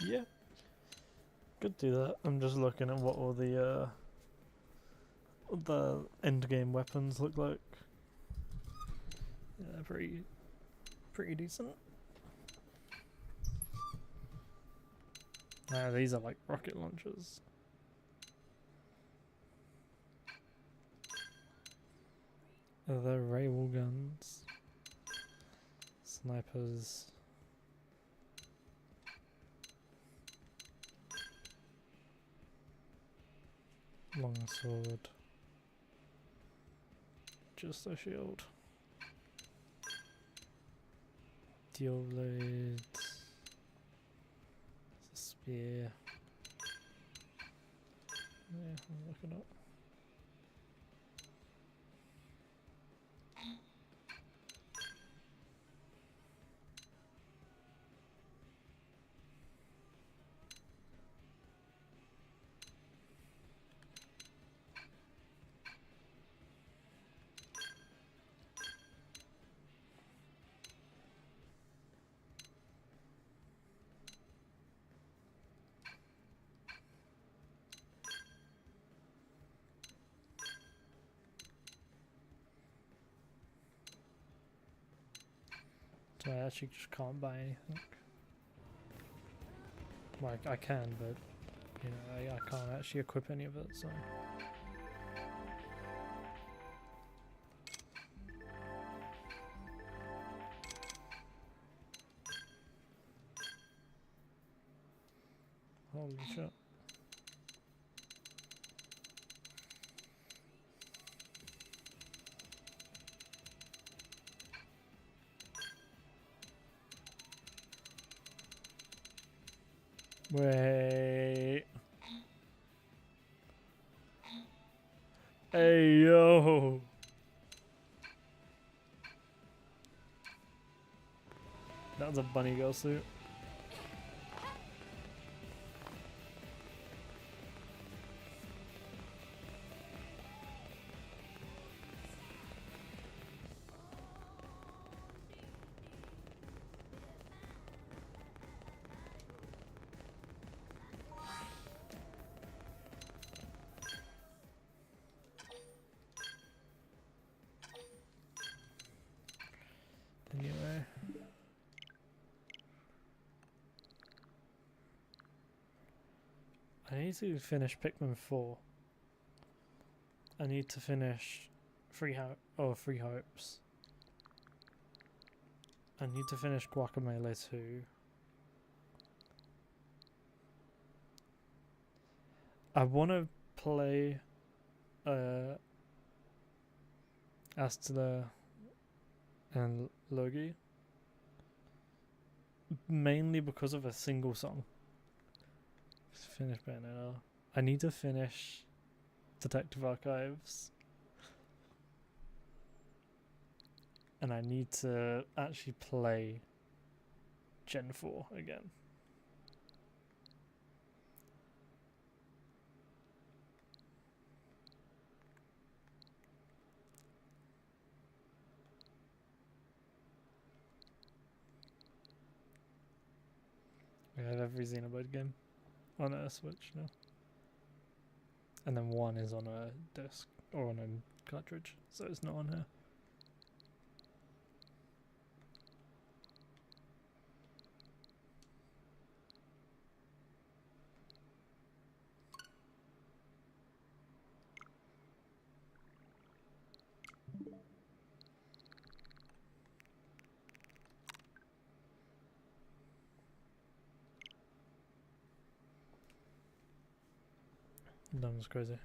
Yeah, could do that. I'm just looking at what all the end game weapons look like. Yeah, pretty decent. These are like rocket launchers. They're rail guns, snipers. Longsword. Just a shield. Xenoblade. A spear. Yeah, I'm looking up. actually just can't buy anything. Like, I can, but, you know, I can't actually equip any of it, so... Holy shit. Wait. Hey, yo. That was a bunny girl suit. Anyway. I need to finish Pikmin 4. I need to finish Free Hopes. I need to finish Guacamelee 2. I want to play Astler and Logi mainly because of a single song. Just finish Bayonetta. I need to finish Detective Archives. And I need to actually play Gen 4 again. We have every Xenoblade game on a Switch now. And then one is on a disc or on a cartridge, so it's not on here. That was crazy.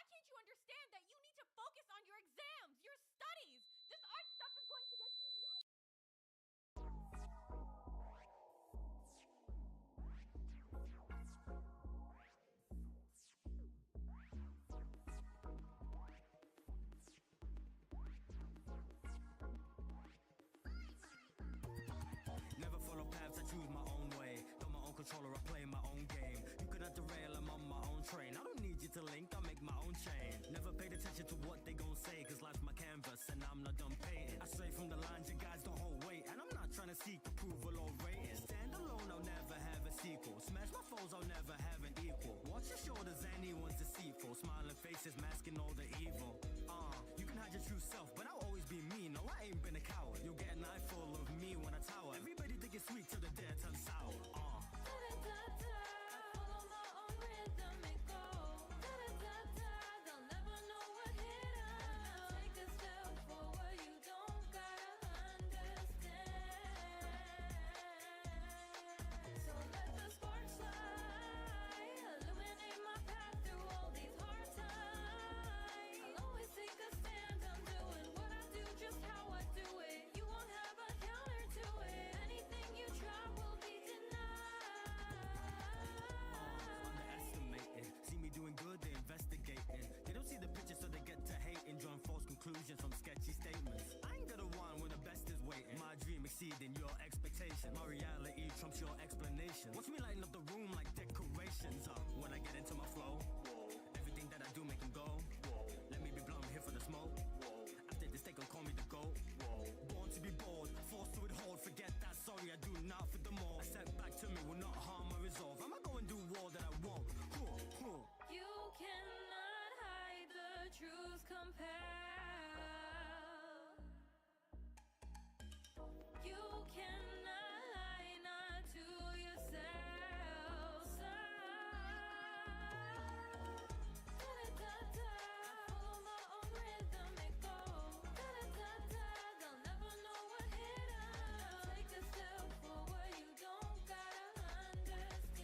can't you understand that you need to focus on your exams, your studies? This art stuff is going to get you nowhere. Never follow paths, I choose my own way. Got my own controller, I play my own game. You cannot derail, I'm on my own train. I don't need you to link, I make my own chain. Never paid attention to what they gon' say, cause life's my canvas and I'm not done painting. I stray from the lines, you guys don't hold weight. And I'm not trying to seek approval or rating. Stand alone, I'll never have a sequel. Smash my foes, I'll never have an equal. Watch your shoulders, anyone's deceitful. Smiling faces masking all the evil. You can hide your true self, but I'll always be me. No, I ain't been a coward. You'll get an eyeful of me when I tower. Everybody think it's sweet till the dead turn sour. Drawing false conclusions from sketchy statements. I ain't gonna whine when the best is waiting. My dream exceeding your expectation. My reality trumps your explanation. Watch me lighten up the room like decorations. When I get into my flow, everything that I do make them go. Let me be blunt, I'm here for the smoke. After this, they gon' call me the GOAT. Born to be bold, forced to withhold. Forget that, sorry, I do not for the more. A setback to me will not harm my resolve. I'ma go and do all that I want. You cannot hide the truth compelled. You cannot lie not to yourself. Follow my own rhythm and go. They'll never know what hit 'em. Take a step forward, you don't gotta understand.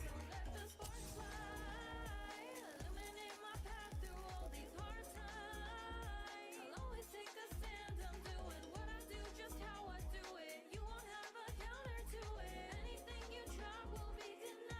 So let the sparks fly, illuminate my path through all these hard times. I'll always take a stand, I'm doing what I do, just how I do it. You won't have a counter to it. Anything you try will be denied.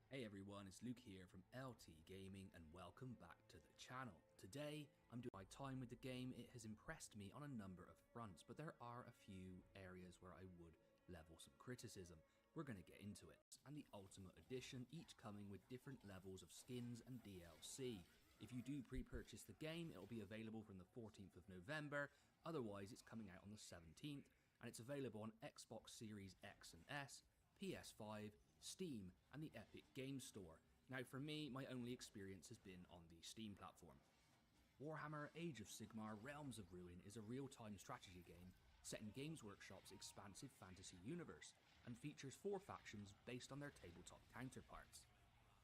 Hey everyone, it's Luke here from LT Gaming and welcome back to the channel. Today, I'm doing my time with the game. It has impressed me on a number of fronts, but there are a few areas where I would level some criticism. We're going to get into it. And the Ultimate Edition, each coming with different levels of skins and DLC. If you do pre-purchase the game, it'll be available from the 14th of November, otherwise it's coming out on the 17th, and it's available on Xbox Series X and S, PS5, Steam, and the Epic Games Store. Now for me, my only experience has been on the Steam platform. Warhammer Age of Sigmar Realms of Ruin is a real-time strategy game set in Games Workshop's expansive fantasy universe, and features 4 factions based on their tabletop counterparts.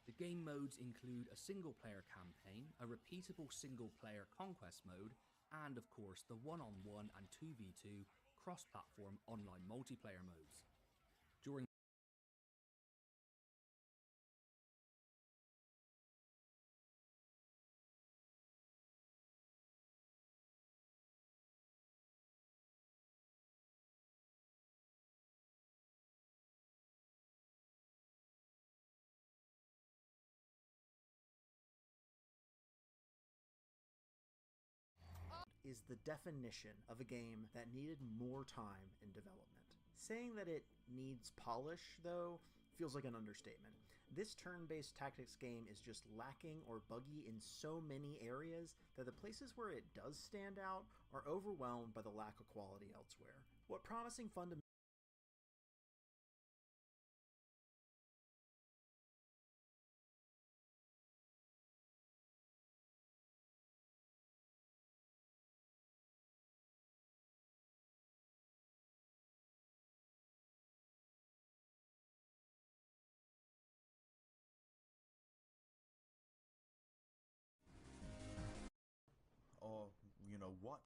The game modes include a single-player campaign, a repeatable single-player conquest mode, and of course the 1-on-1 and 2v2 cross-platform online multiplayer modes. During is the definition of a game that needed more time in development. Saying that it needs polish, though, feels like an understatement. This turn-based tactics game is just lacking or buggy in so many areas that the places where it does stand out are overwhelmed by the lack of quality elsewhere. What promising fundamentals Or, you know what?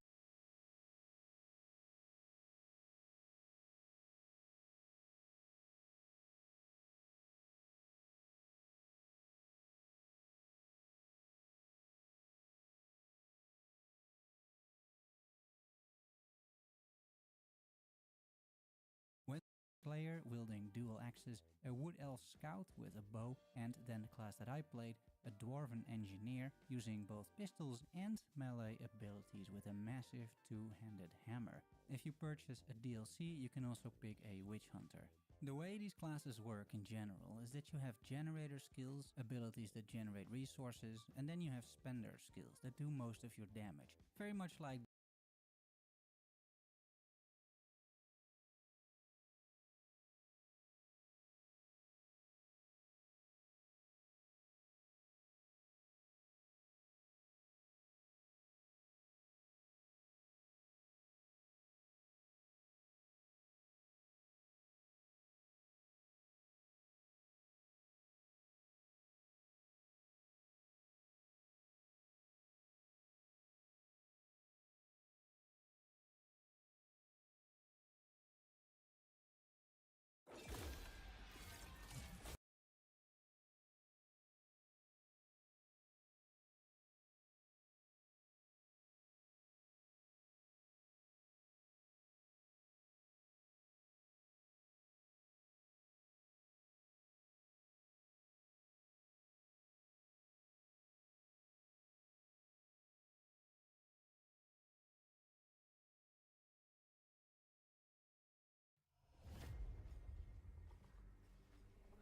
Player wielding dual axes, a wood elf scout with a bow, and then the class that I played, a dwarven engineer using both pistols and melee abilities with a massive two-handed hammer. If you purchase a DLC, you can also pick a witch hunter. The way these classes work in general is that you have generator skills, abilities that generate resources, and then you have spender skills that do most of your damage. Very much like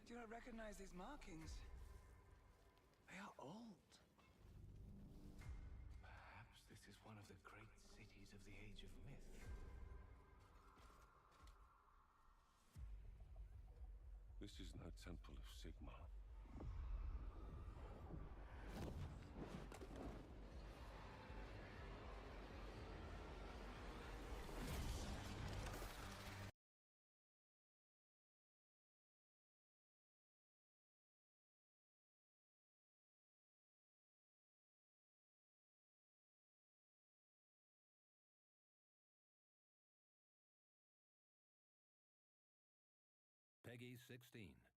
I do not recognize these markings. They are old. Perhaps this is one of the great cities of the Age of Myth. This is no temple of Sigmar. Peggy 16.